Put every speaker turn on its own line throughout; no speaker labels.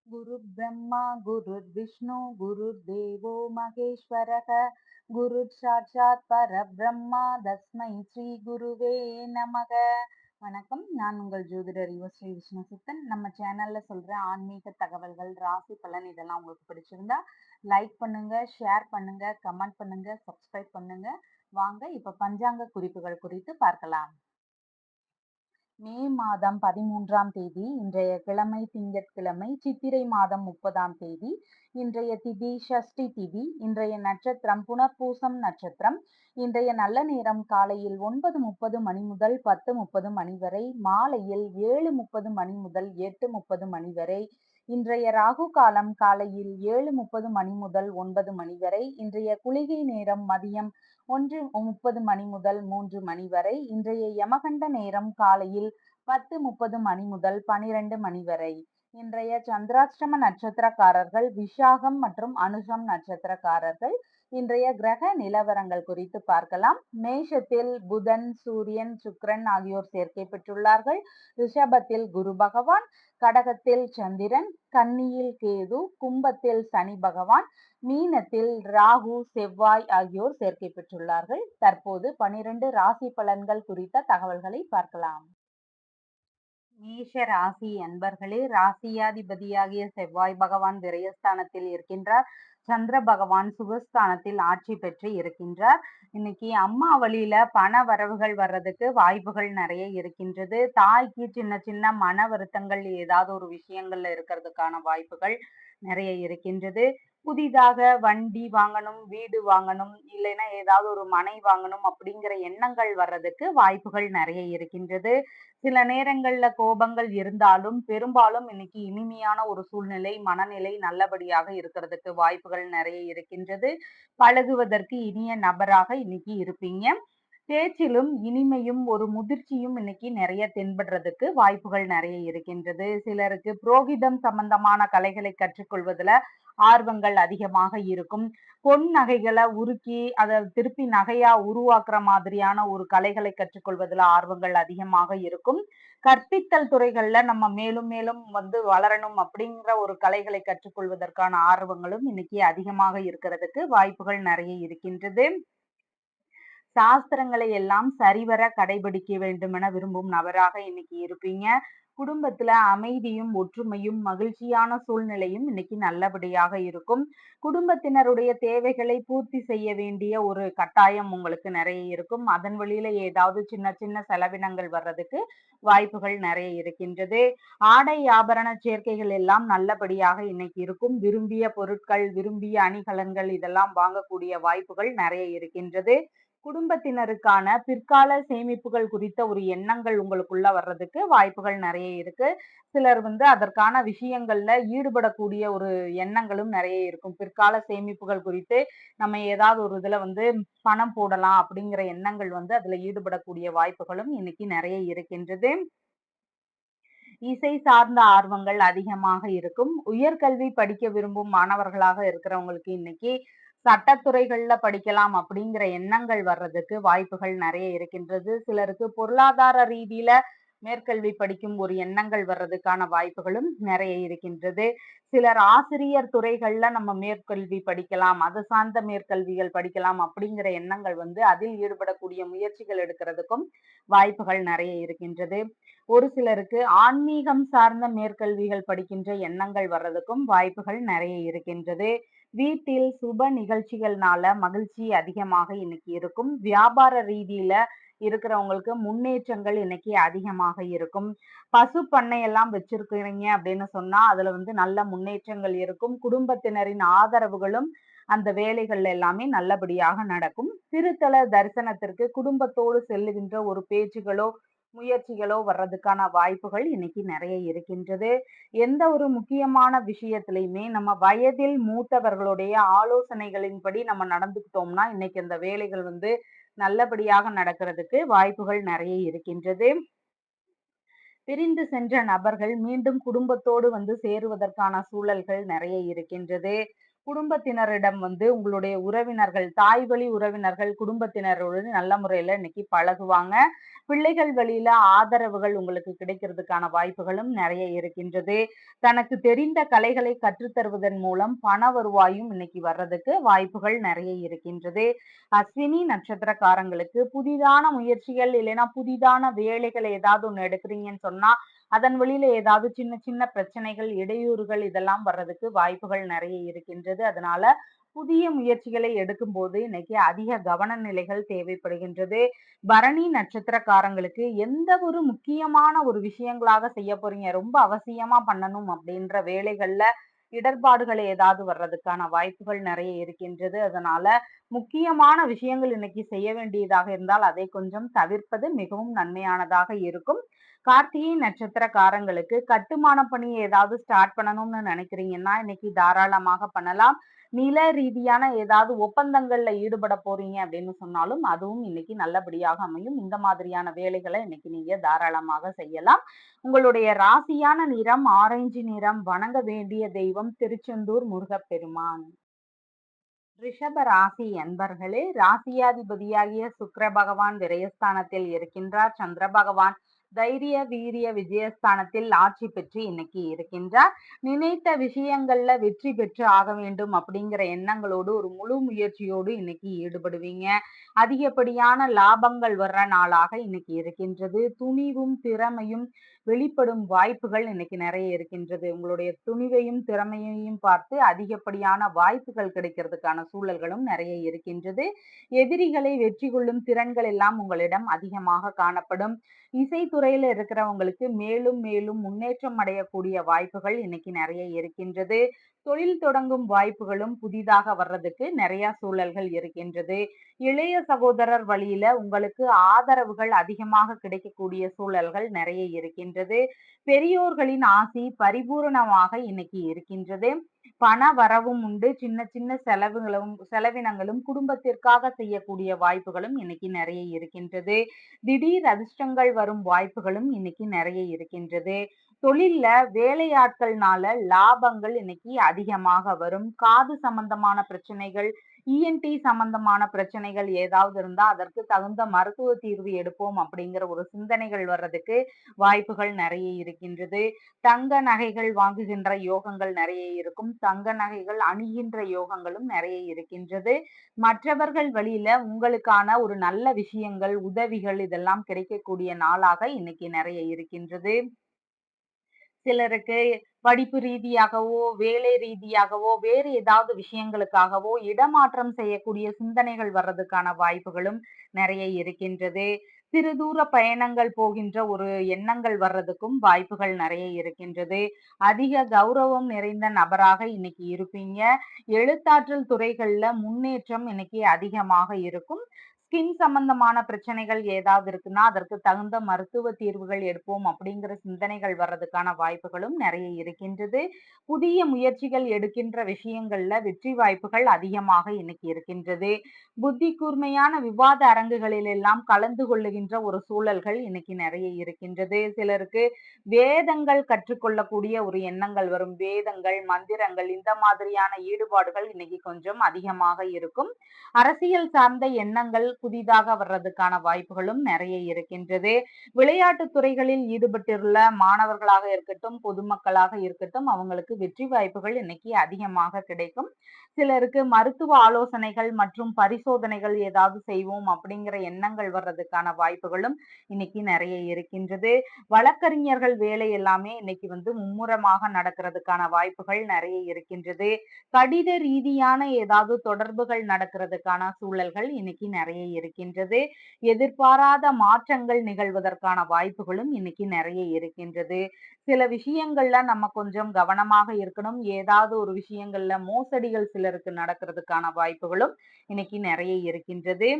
गुरु ब्रह्मा गुरुर्विष्णु गुरुर्देवो महेश्वरः गुरु साक्षात् परब्रह्मा தஸ்மை ஸ்ரீ குருவே நமக. வணக்கம். நான் உங்கள் ஜோதிடர் யுவஸ்ரீ விஷ்ணு சித்தன். நம்ம சேனல்ல சொல்ற ஆன்மீக தகவல்கள், ராசி பலன் இதெல்லாம் உங்களுக்கு பிடிச்சிருந்தா லைக் பண்ணுங்க, ஷேர் பண்ணுங்க, கமெண்ட் பண்ணுங்க, சப்ஸ்கிரைப் பண்ணுங்க. வாங்க இப்ப பஞ்சாங்க குறிப்புகள் குறித்து பார்க்கலாம். மே மாதம் 13ஆம் தேதி இன்றைய கிழமை திங்கட்கிழமை, சித்திரை மாதம் 30ஆம் தேதி. இன்றைய திதி ஷஷ்டி திதி. இன்றைய நட்சத்திரம் புனர்பூசம் நட்சத்திரம். இன்றைய நல்ல நேரம் காலையில் 9:30 மணி முதல் 10:30 மணி வரை, மாலையில் 7:30 மணி முதல் 8:30 மணி வரை. இன்றைய ராகு காலம் காலையில் 7:30 மணி முதல் 9 மணி வரை. இன்றைய குளிகை நேரம் மதியம் 1:30 மணி முதல் 3 மணி வரை. இன்றைய யமகண்ட நேரம் காலையில் 10:30 மணி முதல் 12 மணி வரை. இன்றைய சந்திராஷ்டம நட்சத்திரக்காரர்கள் விஷாகம் மற்றும் அனுஷம் நட்சத்திரக்காரர்கள். இன்றைய கிரக நிலவரங்கள் குறித்து பார்க்கலாம். மேஷத்தில் புதன், சூரியன், சுக்கிரன் ஆகியோர் சேர்க்கை பெற்றுள்ளார்கள். ரிஷபத்தில் குரு பகவான், கடகத்தில் சந்திரன், கன்னியில் கேது, கும்பத்தில் சனி பகவான், மீனத்தில் ராகு, செவ்வாய் ஆகியோர் சேர்க்கை பெற்றுள்ளார்கள். தற்போது 12 ராசி பலன்கள் குறித்த தகவல்களை பார்க்கலாம். மேஷ ராசி அன்பர்களே, ராசியாதிபதியாகிய செவ்வாய் பகவான் விரயஸ்தானத்தில் இருக்கின்றார். சந்திர பகவான் சுகஸ்தானத்தில் ஆட்சி பெற்று இருக்கின்றார். இன்னைக்கு அம்மா வழியில பண வரவுகள் வர்றதுக்கு வாய்ப்புகள் நிறைய இருக்கின்றது. தாய்க்கு சின்ன சின்ன மன வருத்தங்கள் ஏதாவது ஒரு விஷயங்கள்ல இருக்கிறதுக்கான வாய்ப்புகள் நிறைய இருக்கின்றது. புதிதாக வண்டி வாங்கணும், வீடு வாங்கணும், இல்லைன்னா ஏதாவது ஒரு மனை வாங்கணும் அப்படிங்கிற எண்ணங்கள் வர்றதுக்கு வாய்ப்புகள் நிறைய இருக்கின்றது. சில நேரங்கள்ல கோபங்கள் இருந்தாலும் பெரும்பாலும் இன்னைக்கு இனிமையான ஒரு சூழ்நிலை, மனநிலை நல்லபடியாக இருக்கிறதுக்கு வாய்ப்புகள் நிறைய இருக்கின்றது. பழகுவதற்கு இனிய நபராக இன்னைக்கு இருப்பீங்க. பேச்சிலும் இனிமையும் ஒரு முதிர்ச்சியும் இன்னைக்கு நிறைய தென்படுறதுக்கு வாய்ப்புகள் நிறைய இருக்கின்றது. சிலருக்கு புரோகிதம் சம்பந்தமான கலைகளை கற்றுக்கொள்வதுல ஆர்வங்கள் அதிகமாக இருக்கும். பொன் நகைகளை உருக்கி அதை திருப்பி நகையா உருவாக்குற மாதிரியான ஒரு கலைகளை கற்றுக்கொள்வதில் ஆர்வங்கள் அதிகமாக இருக்கும். கற்பித்தல் துறைகள்ல நம்ம மேலும் மேலும் வளரணும் அப்படிங்கிற ஒரு கலைகளை கற்றுக்கொள்வதற்கான ஆர்வங்களும் இன்னைக்கு அதிகமாக இருக்கிறதுக்கு வாய்ப்புகள் நிறைய இருக்கின்றது. சாஸ்திரங்களை எல்லாம் சரிவர கடைபிடிக்க வேண்டும் என விரும்பும் நபராக இன்னைக்கு இருப்பீங்க. குடும்பத்துல அமைதியும் ஒற்றுமையும் மகிழ்ச்சியான சூழ்நிலையும் இன்னைக்கு நல்லபடியாக இருக்கும். குடும்பத்தினருடைய தேவைகளை பூர்த்தி செய்ய வேண்டிய ஒரு கட்டாயம் உங்களுக்கு நிறைய இருக்கும். அதன் வழியில ஏதாவது சின்ன சின்ன செலவினங்கள் வர்றதுக்கு வாய்ப்புகள் நிறைய இருக்கின்றது. ஆடை ஆபரண சேர்க்கைகள் எல்லாம் நல்லபடியாக இன்னைக்கு இருக்கும். விரும்பிய பொருட்கள், விரும்பிய அணிகலன்கள் இதெல்லாம் வாங்கக்கூடிய வாய்ப்புகள் நிறைய இருக்கின்றது. குடும்பத்தினருக்கான பிற்கால சேமிப்புகள் குறித்த ஒரு எண்ணங்கள் உங்களுக்குள்ள வர்றதுக்கு வாய்ப்புகள் நிறைய இருக்கு. சிலர் அதற்கான விஷயங்கள்ல ஈடுபடக்கூடிய ஒரு எண்ணங்களும் நிறைய இருக்கும். பிற்கால சேமிப்புகள் குறித்து நம்ம ஏதாவது ஒரு இதுல பணம் போடலாம் அப்படிங்கிற எண்ணங்கள் அதுல ஈடுபடக்கூடிய வாய்ப்புகளும் இன்னைக்கு நிறைய இருக்கின்றது. இசை சார்ந்த ஆர்வங்கள் அதிகமாக இருக்கும். உயர்கல்வி படிக்க விரும்பும் மாணவர்களாக இருக்கிறவங்களுக்கு இன்னைக்கு சட்டத்துறைகள்ல படிக்கலாம் அப்படிங்கிற எண்ணங்கள் வர்றதுக்கு வாய்ப்புகள் நிறைய இருக்கின்றது. சிலருக்கு பொருளாதார ரீதியில மேற்கல்வி படிக்கும் ஒரு எண்ணங்கள் வர்றதுக்கான வாய்ப்புகளும் நிறைய இருக்கின்றது. சிலர் ஆசிரியர் துறைகள்ல நம்ம மேற்கல்வி படிக்கலாம், அது சார்ந்த மேற்கல்விகள் படிக்கலாம் அப்படிங்கிற எண்ணங்கள் அதில் ஈடுபடக்கூடிய முயற்சிகள் எடுக்கிறதுக்கும் வாய்ப்புகள் நிறைய இருக்கின்றது. ஒரு சிலருக்கு ஆன்மீகம் சார்ந்த மேற்கல்விகள் படிக்கின்ற எண்ணங்கள் வர்றதுக்கும் வாய்ப்புகள் நிறைய இருக்கின்றது. வீட்டில் சுப நிகழ்ச்சிகள்னால மகிழ்ச்சி அதிகமாக இன்னைக்கு இருக்கும். வியாபார ரீதியில இருக்கிறவங்களுக்கு முன்னேற்றங்கள் இன்னைக்கு அதிகமாக இருக்கும். பசு பண்ணை எல்லாம் வச்சிருக்கிறீங்க அப்படின்னு சொன்னா அதுல நல்ல முன்னேற்றங்கள் இருக்கும். குடும்பத்தினரின் ஆதரவுகளும் அந்த வேலைகள் எல்லாமே நல்லபடியாக நடக்கும். திருத்தல தரிசனத்திற்கு குடும்பத்தோடு செல்லுகின்ற ஒரு பேச்சுகளோ முயற்சிகளோ வர்றதுக்கான வாய்ப்புகள் இன்னைக்கு நிறைய இருக்கின்றது. எந்த ஒரு முக்கியமான விஷயத்திலையுமே நம்ம வயதில் மூத்தவர்களுடைய ஆலோசனைகளின்படி நம்ம நடந்துக்கிட்டோம்னா இன்னைக்கு அந்த வேலைகள் நல்லபடியாக நடக்கிறதுக்கு வாய்ப்புகள் நிறைய இருக்கின்றது. பிரிந்து சென்ற நபர்கள் மீண்டும் குடும்பத்தோடு சேருவதற்கான சூழல்கள் நிறைய இருக்கின்றது. குடும்பத்தினரிடம் உங்களுடைய உறவினர்கள், தாய் வழி உறவினர்கள், குடும்பத்தினருடன் நல்ல முறையில இன்னைக்கு பழகுவாங்க. பிள்ளைகள் வழியில ஆதரவுகள் உங்களுக்கு கிடைக்கிறதுக்கான வாய்ப்புகளும் நெறைய இருக்கின்றது. தனக்கு தெரிந்த கலைகளை கற்றுத் தருவதன் மூலம் பண வருவாயும் இன்னைக்கு வர்றதுக்கு வாய்ப்புகள் நெறைய இருக்கின்றது. அஸ்வினி நட்சத்திரக்காரங்களுக்கு புதிதான முயற்சிகள் இல்லைன்னா புதிதான வேலைகள் ஏதாவது ஒண்ணு எடுக்குறீங்கன்னு சொன்னா, அதன் வழியில ஏதாவது சின்ன சின்ன பிரச்சனைகள், இடையூறுகள் இதெல்லாம் வர்றதுக்கு வாய்ப்புகள் நெறைய இருக்கின்றது. அதனால புதிய முயற்சிகளை எடுக்கும்போது இன்னைக்கு அதிக கவன நிலைகள் தேவைப்படுகின்றது. பரணி நட்சத்திரக்காரங்களுக்கு எந்த ஒரு முக்கியமான ஒரு விஷயங்களாக செய்ய போறீங்க, ரொம்ப அவசியமா பண்ணணும் அப்படின்ற வேலைகள்ல இடர்பாடுகள் ஏதாவது வர்றதுக்கான வாய்ப்புகள் நெறைய இருக்கின்றது. அதனால முக்கியமான விஷயங்கள் இன்னைக்கு செய்ய வேண்டியதாக இருந்தால் அதை கொஞ்சம் தவிர்ப்பது மிகவும் நன்மையானதாக இருக்கும். கார்த்திகை நட்சத்திரக்காரங்களுக்கு கட்டுமான பணி ஏதாவது ஸ்டார்ட் பண்ணணும்னு நினைக்கிறீங்கன்னா இன்னைக்கு தாராளமாக பண்ணலாம். நில ரீதியான ஏதாவது ஒப்பந்தங்கள்ல ஈடுபட போறீங்க அப்படின்னு சொன்னாலும் அதுவும் இன்னைக்கு நல்லபடியாக அமையும். இந்த மாதிரியான வேலைகளை இன்னைக்கு நீங்க தாராளமாக செய்யலாம். உங்களுடைய ராசியான நிறம் ஆரஞ்சு நிறம். வணங்க வேண்டிய தெய்வம் திருச்செந்தூர் முருகப்பெருமான். ரிஷப ராசி அன்பர்களே, ராசியாதிபதியாகிய சுக்கிர பகவான் விரயஸ்தானத்தில் இருக்கின்றார். சந்திர பகவான் தைரிய வீரிய விஜயஸ்தானத்தில் ஆட்சி பெற்று இன்னைக்கு இருக்கின்றார். நினைத்த விஷயங்கள்ல வெற்றி பெற்று ஆக வேண்டும் அப்படிங்கிற எண்ணங்களோடு ஒரு முழு முயற்சியோடு இன்னைக்கு ஈடுபடுவீங்க. அதிகப்படியான லாபங்கள் வர்ற நாளாக இன்னைக்கு இருக்கின்றது. துணிவும் திறமையும் வெளிப்படும் வாய்ப்புகள் இன்னைக்கு நிறைய இருக்கின்றது. உங்களுடைய துணிவையும் திறமையையும் பார்த்து அதிகப்படியான வாய்ப்புகள் கிடைக்கிறதுக்கான சூழல்களும் நிறைய இருக்கின்றது. எதிரிகளை வெற்றி கொள்ளும் திறன்கள் எல்லாம் உங்களிடம் அதிகமாக காணப்படும். இசைத்துறையில இருக்கிறவங்களுக்கு மேலும் மேலும் முன்னேற்றம் அடையக்கூடிய வாய்ப்புகள் இன்னைக்கு நிறைய இருக்கின்றது. தொழில் தொடங்கும் வாய்ப்புகளும் புதிதாக வர்றதுக்கு நிறைய சூழல்கள் இருக்கின்றது. இளைய சகோதரர் வழியில உங்களுக்கு ஆதரவுகள் அதிகமாக கிடைக்கக்கூடிய சூழல்கள் நிறைய இருக்கின்றது. பெரியோர்களின் ஆசி பரிபூரணமாக இன்னைக்கு இருக்கின்றது. பண வரவும் உண்டு. சின்ன சின்ன செலவினங்களும் குடும்பத்திற்காக செய்யக்கூடிய வாய்ப்புகளும் இன்னைக்கு நிறைய இருக்கின்றது. திடீர் அதிர்ஷ்டங்கள் வரும் வாய்ப்புகளும் இன்னைக்கு நிறைய இருக்கின்றது. தொழில்ல வேலையாட்கள்னால லாபங்கள் இன்னைக்கு அதிகமாக வரும். காது சம்பந்தமான பிரச்சனைகள், இஎன்டி சம்பந்தமான பிரச்சனைகள் ஏதாவது இருந்தா அதற்கு தகுந்த மருத்துவ தீர்வு எடுப்போம் அப்படிங்கிற ஒரு சிந்தனைகள் வர்றதுக்கு வாய்ப்புகள் நிறைய இருக்கின்றது. தங்க நகைகள் வாங்குகின்ற யோகங்கள் நிறைய இருக்கும். தங்க நகைகள் அணிகின்ற யோகங்களும் நிறைய இருக்கின்றது. மற்றவர்கள் வழியில உங்களுக்கான ஒரு நல்ல விஷயங்கள், உதவிகள் இதெல்லாம் கிடைக்கக்கூடிய நாளாக இன்னைக்கு நிறைய இருக்கின்றது. சிலருக்கு படிப்பு ரீதியாகவோ, வேலை ரீதியாகவோ, வேறு ஏதாவது விஷயங்களுக்காகவோ இடமாற்றம் செய்யக்கூடிய சிந்தனைகள் வர்றதுக்கான வாய்ப்புகளும் நிறைய இருக்கின்றது. சிறு தூர பயணங்கள் போகின்ற ஒரு எண்ணங்கள் வர்றதுக்கும் வாய்ப்புகள் நிறைய இருக்கின்றது. அதிக கௌரவம் நிறைந்த நபராக இன்னைக்கு இருப்பீங்க. எழுத்தாற்றல் துறைகள்ல முன்னேற்றம் இன்னைக்கு அதிகமாக இருக்கும். ஸ்கின் சம்பந்தமான பிரச்சனைகள் ஏதாவது இருக்குன்னா அதற்கு தகுந்த மருத்துவ தீர்வுகள் எடுப்போம் அப்படிங்கிற சிந்தனைகள் வர்றதுக்கான வாய்ப்புகளும் நிறைய இருக்கின்றது. புதிய முயற்சிகள் எடுக்கின்ற விஷயங்கள்ல வெற்றி வாய்ப்புகள் அதிகமாக இன்னைக்கு இருக்கின்றது. புத்தி கூர்மையான விவாத அரங்குகளில் எல்லாம் கலந்து கொள்ளுகின்ற ஒரு சூழல்கள் இன்னைக்கு நிறைய இருக்கின்றது. சிலருக்கு வேதங்கள் கற்றுக்கொள்ளக்கூடிய ஒரு எண்ணங்கள் வரும். வேதங்கள், மந்திரங்கள் இந்த மாதிரியான ஈடுபாடுகள் இன்னைக்கு கொஞ்சம் அதிகமாக இருக்கும். அரசியல் சார்ந்த எண்ணங்கள் புதிதாக வர்றதுக்கான வாய்ப்புகளும் நிறைய இருக்கின்றது. விளையாட்டுத் துறைகளில் ஈடுபட்டுள்ள மாணவர்களாக இருக்கட்டும், பொதுமக்களாக இருக்கட்டும் அவங்களுக்கு வெற்றி வாய்ப்புகள் இன்னைக்கு அதிகமாக கிடைக்கும். சிலருக்கு மருத்துவ ஆலோசனைகள் மற்றும் பரிசோதனைகள் ஏதாவது செய்வோம் அப்படிங்கிற எண்ணங்கள் வர்றதுக்கான வாய்ப்புகளும் இன்னைக்கு நிறைய இருக்கின்றது. வழக்கறிஞர்கள் வேலை எல்லாமே இன்னைக்கு மும்முரமாக நடக்கிறதுக்கான வாய்ப்புகள் நிறைய இருக்கின்றது. கடித ரீதியான ஏதாவது தொடர்புகள் நடக்கிறதுக்கான சூழல்கள் இன்னைக்கு நிறைய இருக்கின்றது. எதிர்பாராத மாற்றங்கள் நிகழ்வதற்கான வாய்ப்புகளும் இன்னைக்கு நிறைய இருக்கின்றது. சில விஷயங்கள்ல நம்ம கொஞ்சம் கவனமாக இருக்கணும். ஏதாவது ஒரு விஷயங்கள்ல மோசடிகள் சிலருக்கு நடக்கிறதுக்கான வாய்ப்புகளும் இன்னைக்கு நிறைய இருக்கின்றது.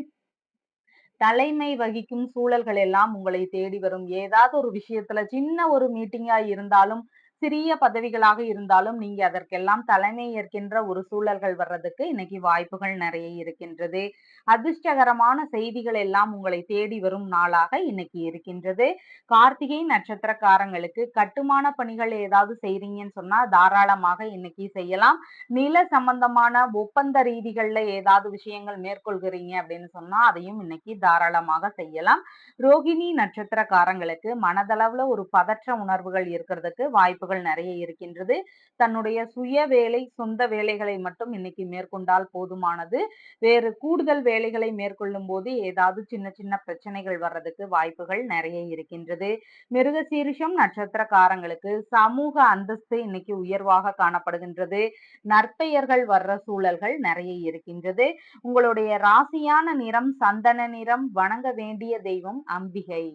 தலைமை வகிக்கும் சூழல்கள் எல்லாம் உங்களை தேடி வரும். ஏதாவது ஒரு விஷயத்துல சின்ன ஒரு மீட்டிங்கா இருந்தாலும் சிறிய பதவிகளாக இருந்தாலும் நீங்க அதற்கெல்லாம் தலைமை ஏற்கின்ற ஒரு சூழல்கள் வர்றதுக்கு இன்னைக்கு வாய்ப்புகள் நிறைய இருக்கின்றது. அதிர்ஷ்டகரமான செய்திகள் எல்லாம் உங்களை தேடி வரும் நாளாக இன்னைக்கு இருக்கின்றது. கார்த்திகை நட்சத்திரக்காரங்களுக்கு கட்டுமான பணிகள் ஏதாவது செய்றீங்கன்னு சொன்னா தாராளமாக இன்னைக்கு செய்யலாம். நில சம்பந்தமான ஒப்பந்த ரீதிகள்ல ஏதாவது விஷயங்கள் மேற்கொள்கிறீங்க அப்படின்னு சொன்னா அதையும் இன்னைக்கு தாராளமாக செய்யலாம். ரோகிணி நட்சத்திரக்காரங்களுக்கு மனதளவுல ஒரு பதற்ற உணர்வுகள் இருக்கிறதுக்கு வாய்ப்புகள் நிறைய இருக்கின்றது. தன்னுடைய சுய வேலை, சொந்த வேலைகளை மட்டும் இன்னைக்கு மேற்கொண்டால் போதுமானது. வேறு கூடுதல் வேலைகளை மேற்கொள்ளும் போது ஏதாவது சின்ன சின்ன பிரச்சனைகள் வர்றதுக்கு வாய்ப்புகள் நிறைய இருக்கின்றது. மிருகசீரிஷம் நட்சத்திரக்காரங்களுக்கு சமூக அந்தஸ்து இன்னைக்கு உயர்வாக காணப்படுகின்றது. நற்பெயர்கள் வர்ற சூழல்கள் நிறைய இருக்கின்றது. உங்களுடைய ராசியான நிறம் சந்தன நிறம். வணங்க வேண்டிய தெய்வம் அம்பிகை.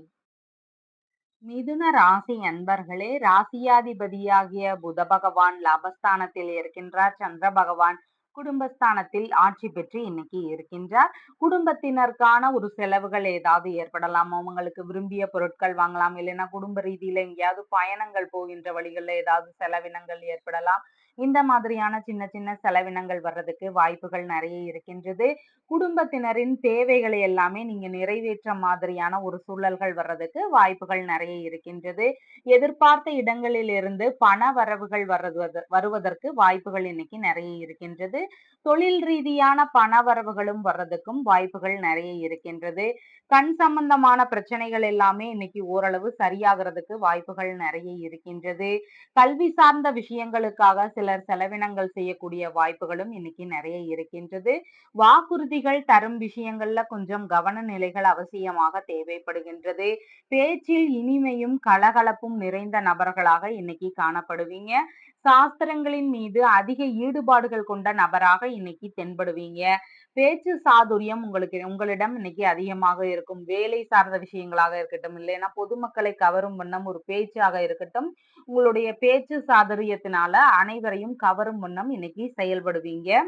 மிதுன ராசி அன்பர்களே, ராசியாதிபதியாகிய புத பகவான் லாபஸ்தானத்தில் இருக்கின்றார். சந்திர பகவான் குடும்பஸ்தானத்தில் ஆட்சி பெற்று இன்னைக்கு இருக்கின்றார். குடும்பத்தினருக்கான ஒரு செலவுகள் ஏதாவது ஏற்படலாம். அவங்களுக்கு விரும்பிய பொருட்கள் வாங்கலாம். இல்லைன்னா குடும்ப ரீதியில எங்கேயாவது பயணங்கள் போகின்ற வழிகள்ல ஏதாவது செலவினங்கள் ஏற்படலாம். இந்த மாதிரியான சின்ன சின்ன செலவினங்கள் வர்றதுக்கு வாய்ப்புகள் நிறைய இருக்கின்றது. குடும்பத்தினரின் தேவைகளை எல்லாமே நீங்க நிறைவேற்ற மாதிரியான ஒரு சூழல்கள் வர்றதுக்கு வாய்ப்புகள் நிறைய இருக்கின்றது. எதிர்பார்த்த இடங்களில் இருந்து பண வரவுகள் வருவதற்கு வாய்ப்புகள் இன்னைக்கு நிறைய இருக்கின்றது. தொழில் ரீதியான பண வரவுகளும் வர்றதுக்கும் வாய்ப்புகள் நிறைய இருக்கின்றது. கண் சம்பந்தமான பிரச்சனைகள் எல்லாமே இன்னைக்கு ஓரளவு சரியாகிறதுக்கு வாய்ப்புகள் நிறைய இருக்கின்றது. கல்வி சார்ந்த விஷயங்களுக்காக சிலர் செலவினங்கள் செய்யக்கூடிய வாய்ப்புகளும் இன்னைக்கு நிறைய இருக்கின்றது. வாக்குறுதிகள் தரும் விஷயங்கள்ல கொஞ்சம் கவன நிலைகள் அவசியமாக தேவைப்படுகின்றது. பேச்சில் இனிமையும் கலகலப்பும் நிறைந்த நபர்களாக இன்னைக்கு காணப்படுவீங்க. சாஸ்திரங்களின் மீது அதிக ஈடுபாடுகள் கொண்ட நபராக இன்னைக்கு தென்படுவீங்க. பேச்சு சாதுரியம் உங்களிடம் இன்னைக்கு அதிகமாக இருக்கும். வேலை சார்ந்த விஷயங்களாக இருக்கட்டும், இல்லைன்னா பொதுமக்களை கவரும் வண்ணம் ஒரு பேச்சாக இருக்கட்டும், உங்களுடைய பேச்சு சாதுரியத்தினால அனைவரையும் கவரும் வண்ணம் இன்னைக்கு செயல்படுவீங்க.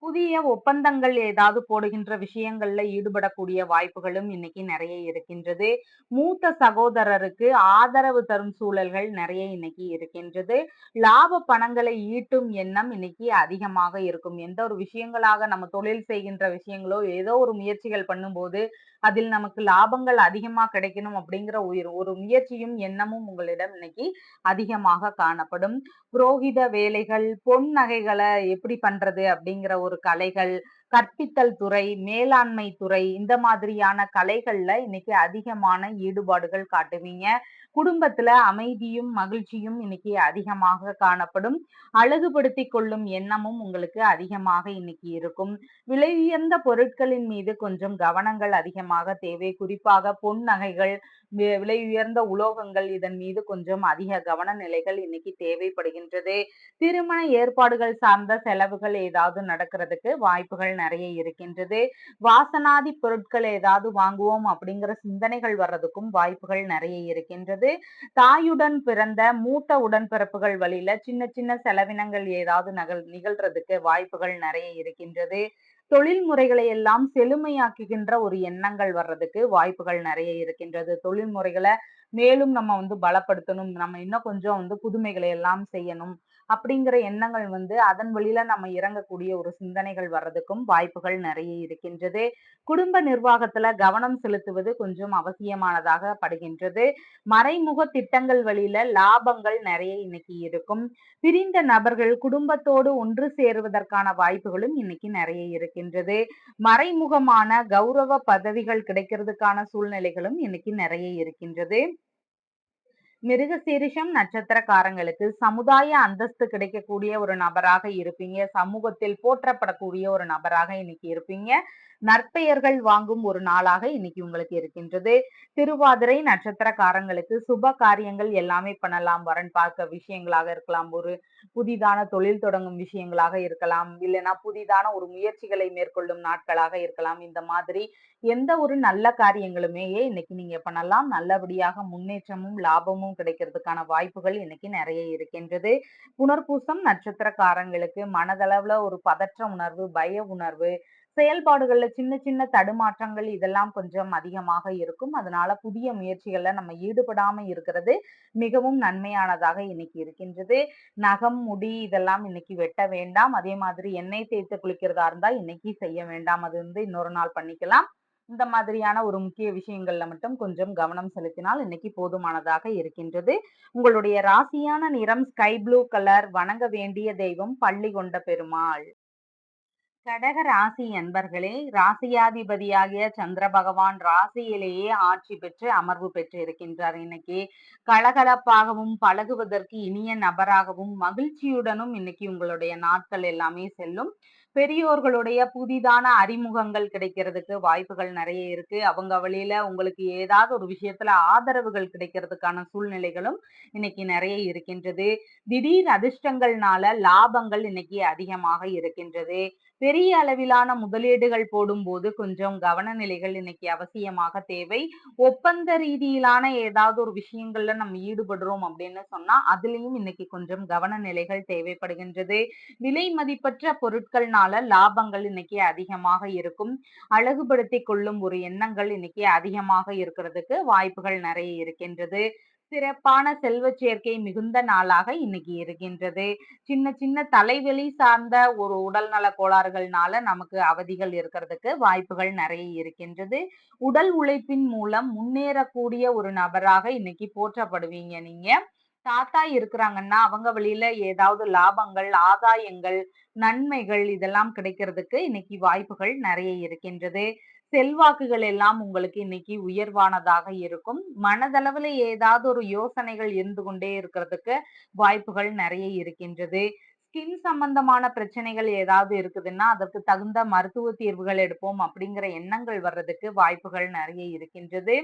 புதிய ஒப்பந்தங்கள் ஏதாவது போடுகின்ற விஷயங்கள்ல ஈடுபடக்கூடிய வாய்ப்புகளும் இன்னைக்கு நிறைய இருக்கின்றது. மூத்த சகோதரருக்கு ஆதரவு தரும் சூழல்கள் நிறைய இன்னைக்கு இருக்கின்றது. லாப பணங்களை ஈட்டும் எண்ணம் இன்னைக்கு அதிகமாக இருக்கும். எந்த ஒரு விஷயங்களாக நம்ம தொழில் செய்கின்ற விஷயங்களோ ஏதோ ஒரு முயற்சிகள் பண்ணும்போது அதில் நமக்கு லாபங்கள் அதிகமா கிடைக்கணும் அப்படிங்கிற ஒரு முயற்சியும் எண்ணமும் உங்களிடம் இன்னைக்கு அதிகமாக காணப்படும். புரோகித வேலைகள், பொன் நகைகளை எப்படி பண்றது அப்படிங்கிற ஒரு கலைகள், கற்பித்தல் துறை, மேலாண்மை துறை இந்த மாதிரியான கலைகள்ல இன்னைக்கு அதிகமான ஈடுபாடுகள் காட்டுவீங்க. குடும்பத்துல அமைதியும் மகிழ்ச்சியும் இன்னைக்கு அதிகமாக காணப்படும். அழகுபடுத்திக் கொள்ளும் எண்ணமும் உங்களுக்கு அதிகமாக இன்னைக்கு இருக்கும். விலை உயர்ந்த பொருட்களின் மீது கொஞ்சம் கவனங்கள் அதிகமாக தேவை. குறிப்பாக பொன் நகைகள், விலை உயர்ந்த உலோகங்கள் இதன் மீது கொஞ்சம் அதிக கவன நிலைகள் இன்னைக்கு தேவைப்படுகின்றது. திருமண ஏற்பாடுகள் சார்ந்த செலவுகள் ஏதாவது நடக்கிறதுக்கு வாய்ப்புகள் நிறைய இருக்கின்றது. வாசனாதி பொருட்கள் ஏதாவது வாங்குவோம் அப்படிங்கிற சிந்தனைகள் வர்றதுக்கும் வாய்ப்புகள் நிறைய இருக்கின்றது. தாயுடன் பிறந்த மூத்த உடன்பிறப்புகள் வழியில சின்ன சின்ன செலவினங்கள் ஏதாவது நிகழ்றதுக்கு வாய்ப்புகள் நிறைய இருக்கின்றது. தொழில் முறைகளை எல்லாம் செழுமையாக்குகின்ற ஒரு எண்ணங்கள் வர்றதுக்கு வாய்ப்புகள் நிறைய இருக்கின்றது. தொழில் முறைகளை மேலும் நம்ம பலப்படுத்தணும். நம்ம இன்னும் கொஞ்சம் புதுமைகளை எல்லாம் செய்யணும். அப்படிங்கிற எண்ணங்கள் அதன் வழியில நம்ம இறங்கக்கூடிய ஒரு சிந்தனைகள் வர்றதுக்கும் வாய்ப்புகள் நிறைய இருக்கின்றது. குடும்ப நிர்வாகத்துல கவனம் செலுத்துவது கொஞ்சம் அவசியமானதாக படுகின்றது. மறைமுக திட்டங்கள் வழியில லாபங்கள் நிறைய இன்னைக்கு இருக்கும். பிரிந்த நபர்கள் குடும்பத்தோடு ஒன்று சேருவதற்கான வாய்ப்புகளும் இன்னைக்கு நிறைய இருக்கின்றது. மறைமுகமான கௌரவ பதவிகள் கிடைக்கிறதுக்கான சூழ்நிலைகளும் இன்னைக்கு நிறைய இருக்கின்றது. மிருகசீரிஷம் நட்சத்திரக்காரங்களுக்கு சமுதாய அந்தஸ்து கிடைக்கக்கூடிய ஒரு நபராக இருப்பீங்க. சமூகத்தில் போற்றப்படக்கூடிய ஒரு நபராக இன்னைக்கு இருப்பீங்க. நற்பெயர்கள் வாங்கும் ஒரு நாளாக இன்னைக்கு உங்களுக்கு இருக்கின்றது. திருவாதிரை நட்சத்திரக்காரங்களுக்கு சுப காரியங்கள் எல்லாமே பண்ணலாம். வரன் பார்க்க விஷயங்களாக இருக்கலாம், ஒரு புதிதான தொழில் தொடங்கும் விஷயங்களாக இருக்கலாம், இல்லைன்னா புதிதான ஒரு முயற்சிகளை மேற்கொள்ளும் நாட்களாக இருக்கலாம். இந்த மாதிரி எந்த ஒரு நல்ல காரியங்களுமே இன்னைக்கு நீங்க பண்ணலாம். நல்லபடியாக முன்னேற்றமும் லாபமும் கிடைக்கிறதுக்கான வாய்ப்புகள் இன்னைக்கு நிறைய இருக்கின்றது. புனர்பூசம் நட்சத்திரக்காரங்களுக்கு மனதளவுல ஒரு பதற்ற உணர்வு, பய உணர்வு, செயல்பாடுகள்ல சின்ன சின்ன தடுமாற்றங்கள் இதெல்லாம் கொஞ்சம் அதிகமாக இருக்கும். அதனால புதிய முயற்சிகள்ல நம்ம ஈடுபடாம இருக்கிறது மிகவும் நன்மையானதாக இன்னைக்கு இருக்கின்றது. நகம், முடி இதெல்லாம் இன்னைக்கு வெட்ட வேண்டாம். அதே மாதிரி எண்ணெய் தேய்த்து குளிக்கிறதா இருந்தா இன்னைக்கு செய்ய வேண்டாம். அது வந்து இன்னொரு நாள் பண்ணிக்கலாம். இந்த மாதிரியான ஒரு முக்கிய விஷயங்கள்ல மட்டும் கொஞ்சம் கவனம் செலுத்தினால் இன்னைக்கு போதுமானதாக இருக்கின்றது. உங்களுடைய ராசியான நிறம் ஸ்கை ப்ளூ கலர். வணங்க வேண்டிய தெய்வம் பள்ளி கொண்ட பெருமாள். கடக ராசி அன்பர்களே, ராசியாதிபதியாகிய சந்திர பகவான் ராசியிலேயே ஆட்சி பெற்று அமர்வு பெற்று இருக்கின்றார். இன்னைக்கு கலகலப்பாகவும் பழகுவதற்கு இனிய நபராகவும் மகிழ்ச்சியுடனும் இன்னைக்கு உங்களுடைய நாட்கள் எல்லாமே செல்லும். பெரியோர்களுடைய புதிதான அறிமுகங்கள் கிடைக்கிறதுக்கு வாய்ப்புகள் நிறைய இருக்கு. அவங்க வழியில உங்களுக்கு ஏதாவது ஒரு விஷயத்துல ஆதரவுகள் கிடைக்கிறதுக்கான சூழ்நிலைகளும் இன்னைக்கு நிறைய இருக்கின்றது. திடீர் அதிர்ஷ்டங்கள்னால லாபங்கள் இன்னைக்கு அதிகமாக இருக்கின்றது. பெரிய அளவிலான முதலீடுகள் போடும்போது கொஞ்சம் கவன நிலைகள் இன்னைக்கு அவசியமாக தேவை. ஒப்பந்த ரீதியிலான ஏதாவது ஒரு விஷயங்கள்ல நம்ம ஈடுபடுறோம் அப்படின்னு சொன்னா அதுலயும் இன்னைக்கு கொஞ்சம் கவன நிலைகள் தேவைப்படுகின்றது. விலை மதிப்பற்ற பொருட்கள்னால லாபங்கள் இன்னைக்கு அதிகமாக இருக்கும். அழகுபடுத்திக் கொள்ளும் ஒரு எண்ணங்கள் இன்னைக்கு அதிகமாக இருக்கிறதுக்கு வாய்ப்புகள் நிறைய இருக்கின்றது. சிறப்பான செல்வச் சேர்க்கை மிகுந்த நாளாக இன்னைக்கு இருக்கின்றது. சின்ன சின்ன தலைவலி சார்ந்த ஒரு உடல்நல கோளாறுகள்னால நமக்கு அவதிகள் இருக்கிறதுக்கு வாய்ப்புகள் நிறைய இருக்கின்றது. உடல் உழைப்பின் மூலம் முன்னேறக்கூடிய ஒரு நபராக இன்னைக்கு போற்றப்படுவீங்க நீங்க. தாத்தா இருக்கிறாங்கன்னா அவங்க வழியில ஏதாவது லாபங்கள், ஆதாயங்கள், நன்மைகள் இதெல்லாம் கிடைக்கிறதுக்கு இன்னைக்கு வாய்ப்புகள் நிறைய இருக்கின்றது. செல்வாக்குகள் எல்லாம் உங்களுக்கு இன்னைக்கு உயர்வானதாக இருக்கும். மனதளவுல ஏதாவது ஒரு யோசனைகள் இருந்து கொண்டே இருக்கிறதுக்கு வாய்ப்புகள் நிறைய இருக்கின்றது. ஸ்கின் சம்பந்தமான பிரச்சனைகள் ஏதாவது இருக்குதுன்னா அதற்கு தகுந்த மருத்துவ தீர்வுகள் எடுப்போம் அப்படிங்கிற எண்ணங்கள் வர்றதுக்கு வாய்ப்புகள் நிறைய இருக்கின்றது.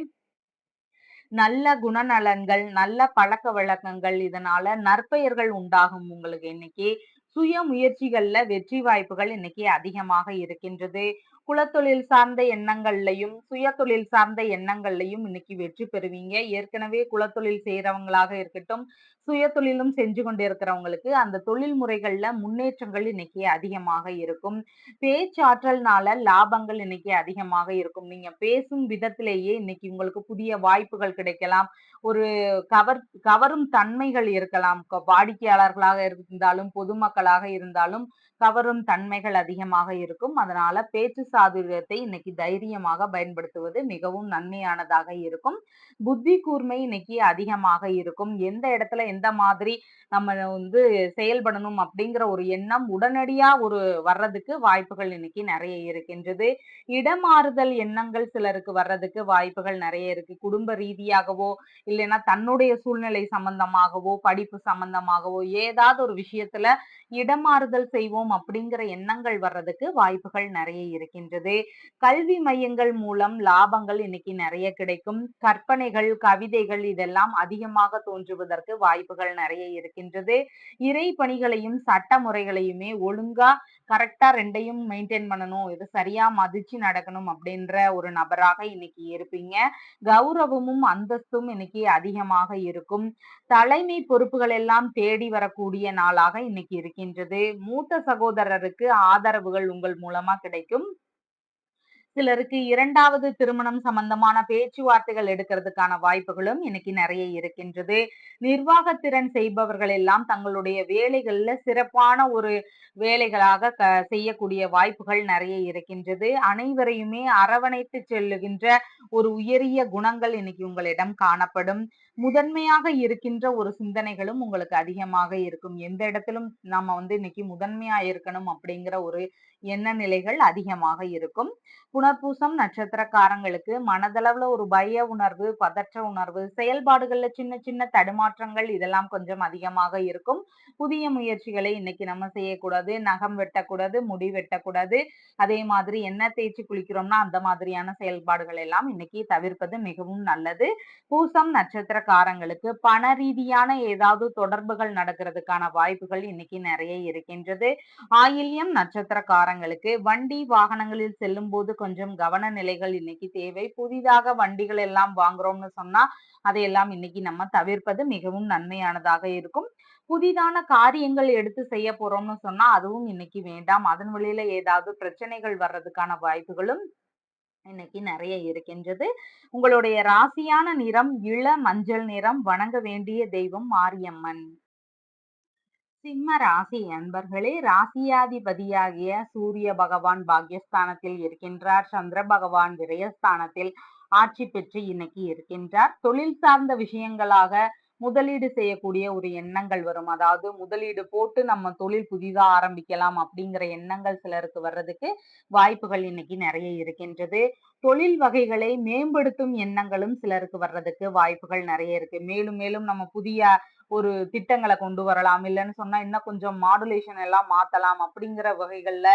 நல்ல குணநலன்கள், நல்ல பழக்கவழக்கங்கள் இதனால நற்பெயர்கள் உண்டாகும் உங்களுக்கு இன்னைக்கு. சுய முயற்சிகள்ல வெற்றி வாய்ப்புகள் இன்னைக்கு அதிகமாக இருக்கின்றது. குலத்தொழில் சார்ந்த எண்ணங்கள்லயும், சுயதொழில் சார்ந்த எண்ணங்கள்லயும் இன்னைக்கு வெற்றி பெறுவீங்க. ஏற்கனவே குலத்தொழில் செய்றவங்களாக இருக்கட்டும், சுயதொழிலும் செஞ்சு கொண்டிருக்கிறவங்களுக்கு அந்த தொழில் முறைகள்ல முன்னேற்றங்கள் இன்னைக்கு அதிகமாக இருக்கும். பேச்சாற்றல்னால லாபங்கள் இன்னைக்கு அதிகமாக இருக்கும். நீங்க பேசும் விதத்திலேயே இன்னைக்கு உங்களுக்கு புதிய வாய்ப்புகள் கிடைக்கலாம். ஒரு கவர் கவரும் தன்மைகள் இருக்கலாம். வாடிக்கையாளர்களாக இருந்தாலும், பொதுமக்களாக இருந்தாலும் கவரும் தன்மைகள் அதிகமாக இருக்கும். அதனால பேச்சு சாதுரியத்தை இன்னைக்கு தைரியமாக பயன்படுத்துவது மிகவும் நன்மையானதாக இருக்கும். புத்தி கூர்மை இன்னைக்கு அதிகமாக இருக்கும். எந்த இடத்துல எந்த மாதிரி நம்ம வந்து செயல்படணும் அப்படிங்கிற ஒரு எண்ணம் உடனடியா வர்றதுக்கு வாய்ப்புகள் இன்னைக்கு நிறைய இருக்கின்றது. இடமாறுதல் எண்ணங்கள் சிலருக்கு வர்றதுக்கு வாய்ப்புகள் நிறைய இருக்கு. குடும்ப ரீதியாகவோ, இல்லைன்னா தன்னுடைய சூழ்நிலை சம்பந்தமாகவோ, படிப்பு சம்பந்தமாகவோ ஏதாவது ஒரு விஷயத்துல இடமாறுதல் செய்வோம் அப்படிங்கிற எண்ணங்கள் வர்றதுக்கு வாய்ப்புகள் நிறைய இருக்கின்றது. கல்வி மையங்கள் மூலம் லாபங்கள் இன்னைக்கு நிறைய கிடைக்கும். கற்பனைகள், கவிதைகள் இதெல்லாம் அதிகமாக தோன்றுவதற்கு வாய்ப்புகள் நிறைய இருக்கின்றது. இறை பணிகளையும் சட்ட முறைகளையுமே ஒழுங்கா கரெக்டா 2யும் மெயின்டெயின் பண்ணணும். இது சரியா மதிச்சு நடக்கணும் அப்படின்ற ஒரு நபராக இன்னைக்கு இருப்பீங்க. கௌரவமும் அந்தஸ்தும் இன்னைக்கு அதிகமாக இருக்கும். தலைமை பொறுப்புகள் எல்லாம் தேடி வரக்கூடிய நாளாக இன்னைக்கு இருக்கின்றது. மூத்த சகோதரருக்கு ஆதரவுகள் உங்கள் மூலமா கிடைக்கும். சிலருக்கு 2வது திருமணம் சம்பந்தமான பேச்சுவார்த்தைகள் எடுக்கிறதுக்கான வாய்ப்புகளும் இன்னைக்கு நிறைய இருக்கின்றது. நிர்வாகத்திறன் செய்பவர்கள் எல்லாம் தங்களுடைய வேலைகள்ல சிறப்பான ஒரு வேலைகளாக செய்யக்கூடிய வாய்ப்புகள் நிறைய இருக்கின்றது. அனைவரையுமே அரவணைத்து செல்லுகின்ற ஒரு உயரிய குணங்கள் இன்னைக்கு உங்களிடம் காணப்படும். முதன்மையாக இருக்கின்ற ஒரு சிந்தனைகளும் உங்களுக்கு அதிகமாக இருக்கும். எந்த இடத்திலும் நம்ம இன்னைக்கு முதன்மையா இருக்கணும் அப்படிங்கிற ஒரு எண்ண நிலைகள் அதிகமாக இருக்கும். புனர்பூசம் நட்சத்திரக்காரங்களுக்கு மனதளவுல ஒரு பய உணர்வு, பதற்ற உணர்வு, செயல்பாடுகள்ல சின்ன சின்ன தடுமாற்றங்கள் இதெல்லாம் கொஞ்சம் அதிகமாக இருக்கும். புதிய முயற்சிகளை இன்னைக்கு நம்ம செய்யக்கூடாது. நகம் வெட்டக்கூடாது, முடி வெட்டக்கூடாது. அதே மாதிரி எண்ணெய் தேய்ச்சி குளிக்கிறோம்னா அந்த மாதிரியான செயல்பாடுகள் எல்லாம் இன்னைக்கு தவிர்ப்பது மிகவும் நல்லது. பூசம் நட்சத்திரக்காரங்களுக்கு பண ரீதியான ஏதாவது தொடர்புகள் நடக்கிறதுக்கான வாய்ப்புகள் இன்னைக்கு நிறைய இருக்கின்றது. ஆயில்யம் நட்சத்திரக்காரங்களுக்கு வண்டி வாகனங்களில் செல்லும் போது கொஞ்சம் கவன நிலைகள் இன்னைக்கு தேவை. புதிதாக வண்டிகள் எல்லாம் வாங்குறோம்னு சொன்னா அதையெல்லாம் இன்னைக்கு நம்ம தவிர்ப்பது மிகவும் நன்மையானதாக இருக்கும். புதிதான காரியங்கள் எடுத்து செய்ய போறோம்னு சொன்னா அதுவும் இன்னைக்கு வேண்டாம். அதன் வழியில ஏதாவது பிரச்சனைகள் வர்றதுக்கான வாய்ப்புகளும் இன்னைக்கு நிறைய இருக்கின்றது. உங்களுடைய ராசியான நிறம் இள மஞ்சள் நிறம். வணங்க வேண்டிய தெய்வம் மாரியம்மன். சிம்ம ராசி அன்பர்களே, ராசியாதிபதியாகிய சூரிய பகவான் பாக்யஸ்தானத்தில் இருக்கின்றார். சந்திர பகவான் விரயஸ்தானத்தில் ஆட்சி பெற்று இன்னைக்கு இருக்கின்றார். தொழில் சார்ந்த விஷயங்களாக முதலீடு செய்யக்கூடிய ஒரு எண்ணங்கள் வரும். அதாவது முதலீடு போட்டு நம்ம தொழில் புதிதா ஆரம்பிக்கலாம் அப்படிங்கிற எண்ணங்கள் சிலருக்கு வர்றதுக்கு வாய்ப்புகள் இன்னைக்கு நிறைய இருக்கின்றது. தொழில் வகைகளை மேம்படுத்தும் எண்ணங்களும் சிலருக்கு வர்றதுக்கு வாய்ப்புகள் நிறைய இருக்கு. மேலும் மேலும் நம்ம புதிய ஒரு திட்டங்கள கொண்டு வரலாம். இல்லன்னு சொன்னா இன்னும் கொஞ்சம் மாடுலேஷன் எல்லாம் மாத்தலாம் அப்படிங்கிற வகைகள்ல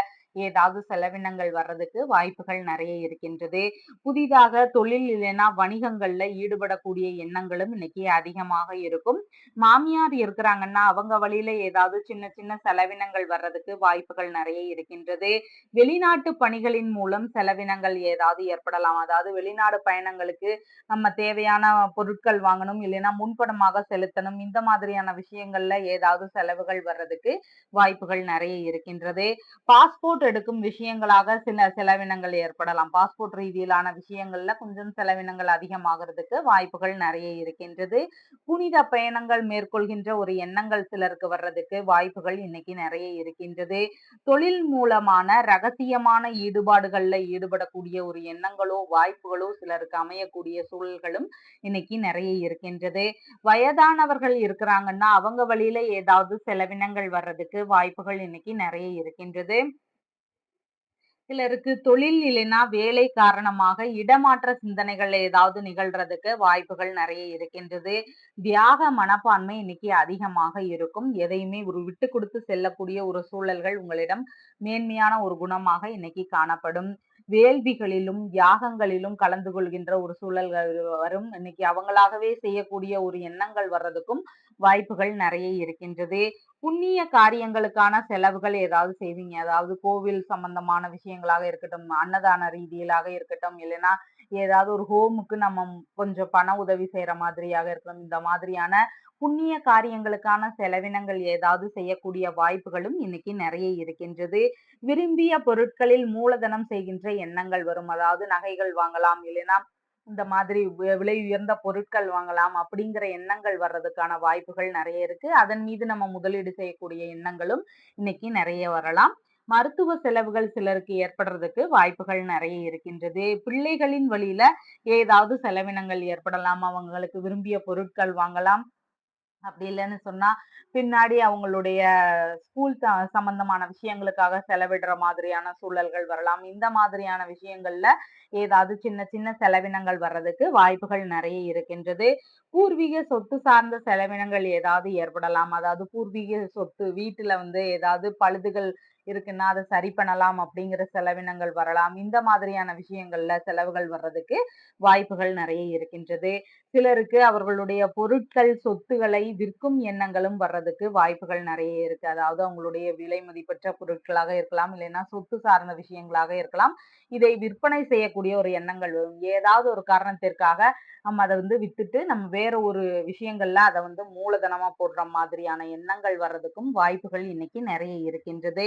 ஏதாவது செலவினங்கள் வர்றதுக்கு வாய்ப்புகள் நிறைய இருக்கின்றது. புதிதாக தொழில் இல்லைன்னா வணிகங்கள்ல ஈடுபடக்கூடிய எண்ணங்களும் இன்னைக்கு அதிகமாக இருக்கும். மாமியார் இருக்கிறாங்கன்னா அவங்க வழியில ஏதாவது சின்ன சின்ன செலவினங்கள் வர்றதுக்கு வாய்ப்புகள் நிறைய இருக்கின்றது. வெளிநாட்டு பணிகளின் மூலம் செலவினங்கள் ஏதாவது ஏற்படலாம். அதாவது வெளிநாடு பயணங்களுக்கு நம்ம தேவையான பொருட்கள் வாங்கணும், இல்லைன்னா முன்பணமாக செலுத்தணும். இந்த மாதிரியான விஷயங்கள்ல ஏதாவது செலவுகள் வர்றதுக்கு வாய்ப்புகள் நிறைய இருக்கின்றது. பாஸ்போர்ட் எடுக்கும் விஷயங்களாக சில செலவினங்கள் ஏற்படலாம். பாஸ்போர்ட் ரீதியிலான விஷயங்கள்ல கொஞ்சம் செலவினங்கள் அதிகமாகிறதுக்கு வாய்ப்புகள் நிறைய இருக்கின்றது. புனித பயணங்கள் மேற்கொள்கின்ற ஒரு எண்ணங்கள் சிலருக்கு வர்றதுக்கு வாய்ப்புகள் இன்னைக்கு நிறைய இருக்கின்றது. தொழில் மூலமான ரகசியமான ஈடுபாடுகள்ல ஈடுபடக்கூடிய ஒரு எண்ணங்களோ வாய்ப்புகளோ சிலருக்கு அமையக்கூடிய சூழல்களும் இன்னைக்கு நிறைய இருக்கின்றது. வயதானவர்கள் இருக்கிறாங்கன்னா அவங்க வழியில ஏதாவது செலவினங்கள் வர்றதுக்கு வாய்ப்புகள் இன்னைக்கு நிறைய இருக்கின்றது. சிலருக்கு தொழில் இல்லைன்னா வேலை காரணமாக இடமாற்ற சிந்தனைகள் ஏதாவது நிகழ்றதுக்கு வாய்ப்புகள் நிறைய இருக்கின்றது. தியாக மனப்பான்மை இன்னைக்கு அதிகமாக இருக்கும். எதையுமே ஒரு விட்டு கொடுத்து செல்லக்கூடிய ஒரு சூழல்கள் உங்களிடம் மேன்மையான ஒரு குணமாக இன்னைக்கு காணப்படும். வேள்விகளிலும் யாகங்களிலும் கலந்து கொள்கின்ற ஒரு சூழல்கள் வரும். இன்னைக்கு அவங்களாகவே செய்யக்கூடிய ஒரு எண்ணங்கள் வர்றதுக்கும் வாய்ப்புகள் நிறைய இருக்கின்றது. புண்ணிய காரியங்களுக்கான செலவுகள் ஏதாவது செய்வீங்க. அதாவது கோவில் சம்பந்தமான விஷயங்களாக இருக்கட்டும், அன்னதான ரீதியிலாக இருக்கட்டும், இல்லைன்னா ஏதாவது ஒரு ஹோமுக்கு நம்ம கொஞ்சம் பண உதவி செய்யற மாதிரியாக இருக்கட்டும். இந்த மாதிரியான புண்ணிய காரியங்களுக்கான செலவினங்கள் ஏதாவது செய்யக்கூடிய வாய்ப்புகளும் இன்னைக்கு நிறைய இருக்கின்றது. விரும்பிய பொருட்களில் மூலதனம் செய்கின்ற எண்ணங்கள் வரும். அதாவது நகைகள் வாங்கலாம், இல்லைன்னா இந்த மாதிரி விலை உயர்ந்த பொருட்கள் வாங்கலாம் அப்படிங்கிற எண்ணங்கள் வர்றதுக்கான வாய்ப்புகள் நிறைய இருக்கு. அதன் மீது நம்ம முதலீடு செய்யக்கூடிய எண்ணங்களும் இன்னைக்கு நிறைய வரலாம். மருத்துவ செலவுகள் சிலருக்கு ஏற்படுறதுக்கு வாய்ப்புகள் நிறைய இருக்கின்றது. பிள்ளைகளின் வழியில ஏதாவது செலவினங்கள் ஏற்படலாம். அவங்களுக்கு விரும்பிய பொருட்கள் வாங்கலாம். அப்படி இல்லன்னு சொன்னா, பின்னாடி அவங்களுடைய ஸ்கூல் சம்பந்தமான விஷயங்களுக்காக செலவிடுற மாதிரியான சூழல்கள் வரலாம். இந்த மாதிரியான விஷயங்கள்ல ஏதாவது சின்ன சின்ன செலவினங்கள் வர்றதுக்கு வாய்ப்புகள் நிறைய இருக்கின்றது. பூர்வீக சொத்து சார்ந்த செலவினங்கள் ஏதாவது ஏற்படலாம். அதாவது பூர்வீக சொத்து வீட்டுல ஏதாவது பழுதுகள் இருக்குன்னா அதை சரி பண்ணலாம் அப்படிங்கிற செலவினங்கள் வரலாம். இந்த மாதிரியான விஷயங்கள்ல செலவுகள் வர்றதுக்கு வாய்ப்புகள் நிறைய இருக்கின்றது. சிலருக்கு அவர்களுடைய பொருட்கள், சொத்துக்களை விற்கும் எண்ணங்களும் வர்றதுக்கு வாய்ப்புகள் நிறைய இருக்கு. அதாவது அவங்களுடைய விலை மதிப்பற்ற பொருட்களாக இருக்கலாம், இல்லைன்னா சொத்து சார்ந்த விஷயங்களாக இருக்கலாம். இதை விற்பனை செய்யக்கூடிய ஒரு எண்ணங்கள் வரும். ஏதாவது ஒரு காரணத்திற்காக நம்ம அதை வித்துட்டு நம்ம வேற ஒரு விஷயங்கள்ல அதை மூலதனமா போடுற மாதிரியான எண்ணங்கள் வர்றதுக்கும் வாய்ப்புகள் இன்னைக்கு நிறைய இருக்கின்றது.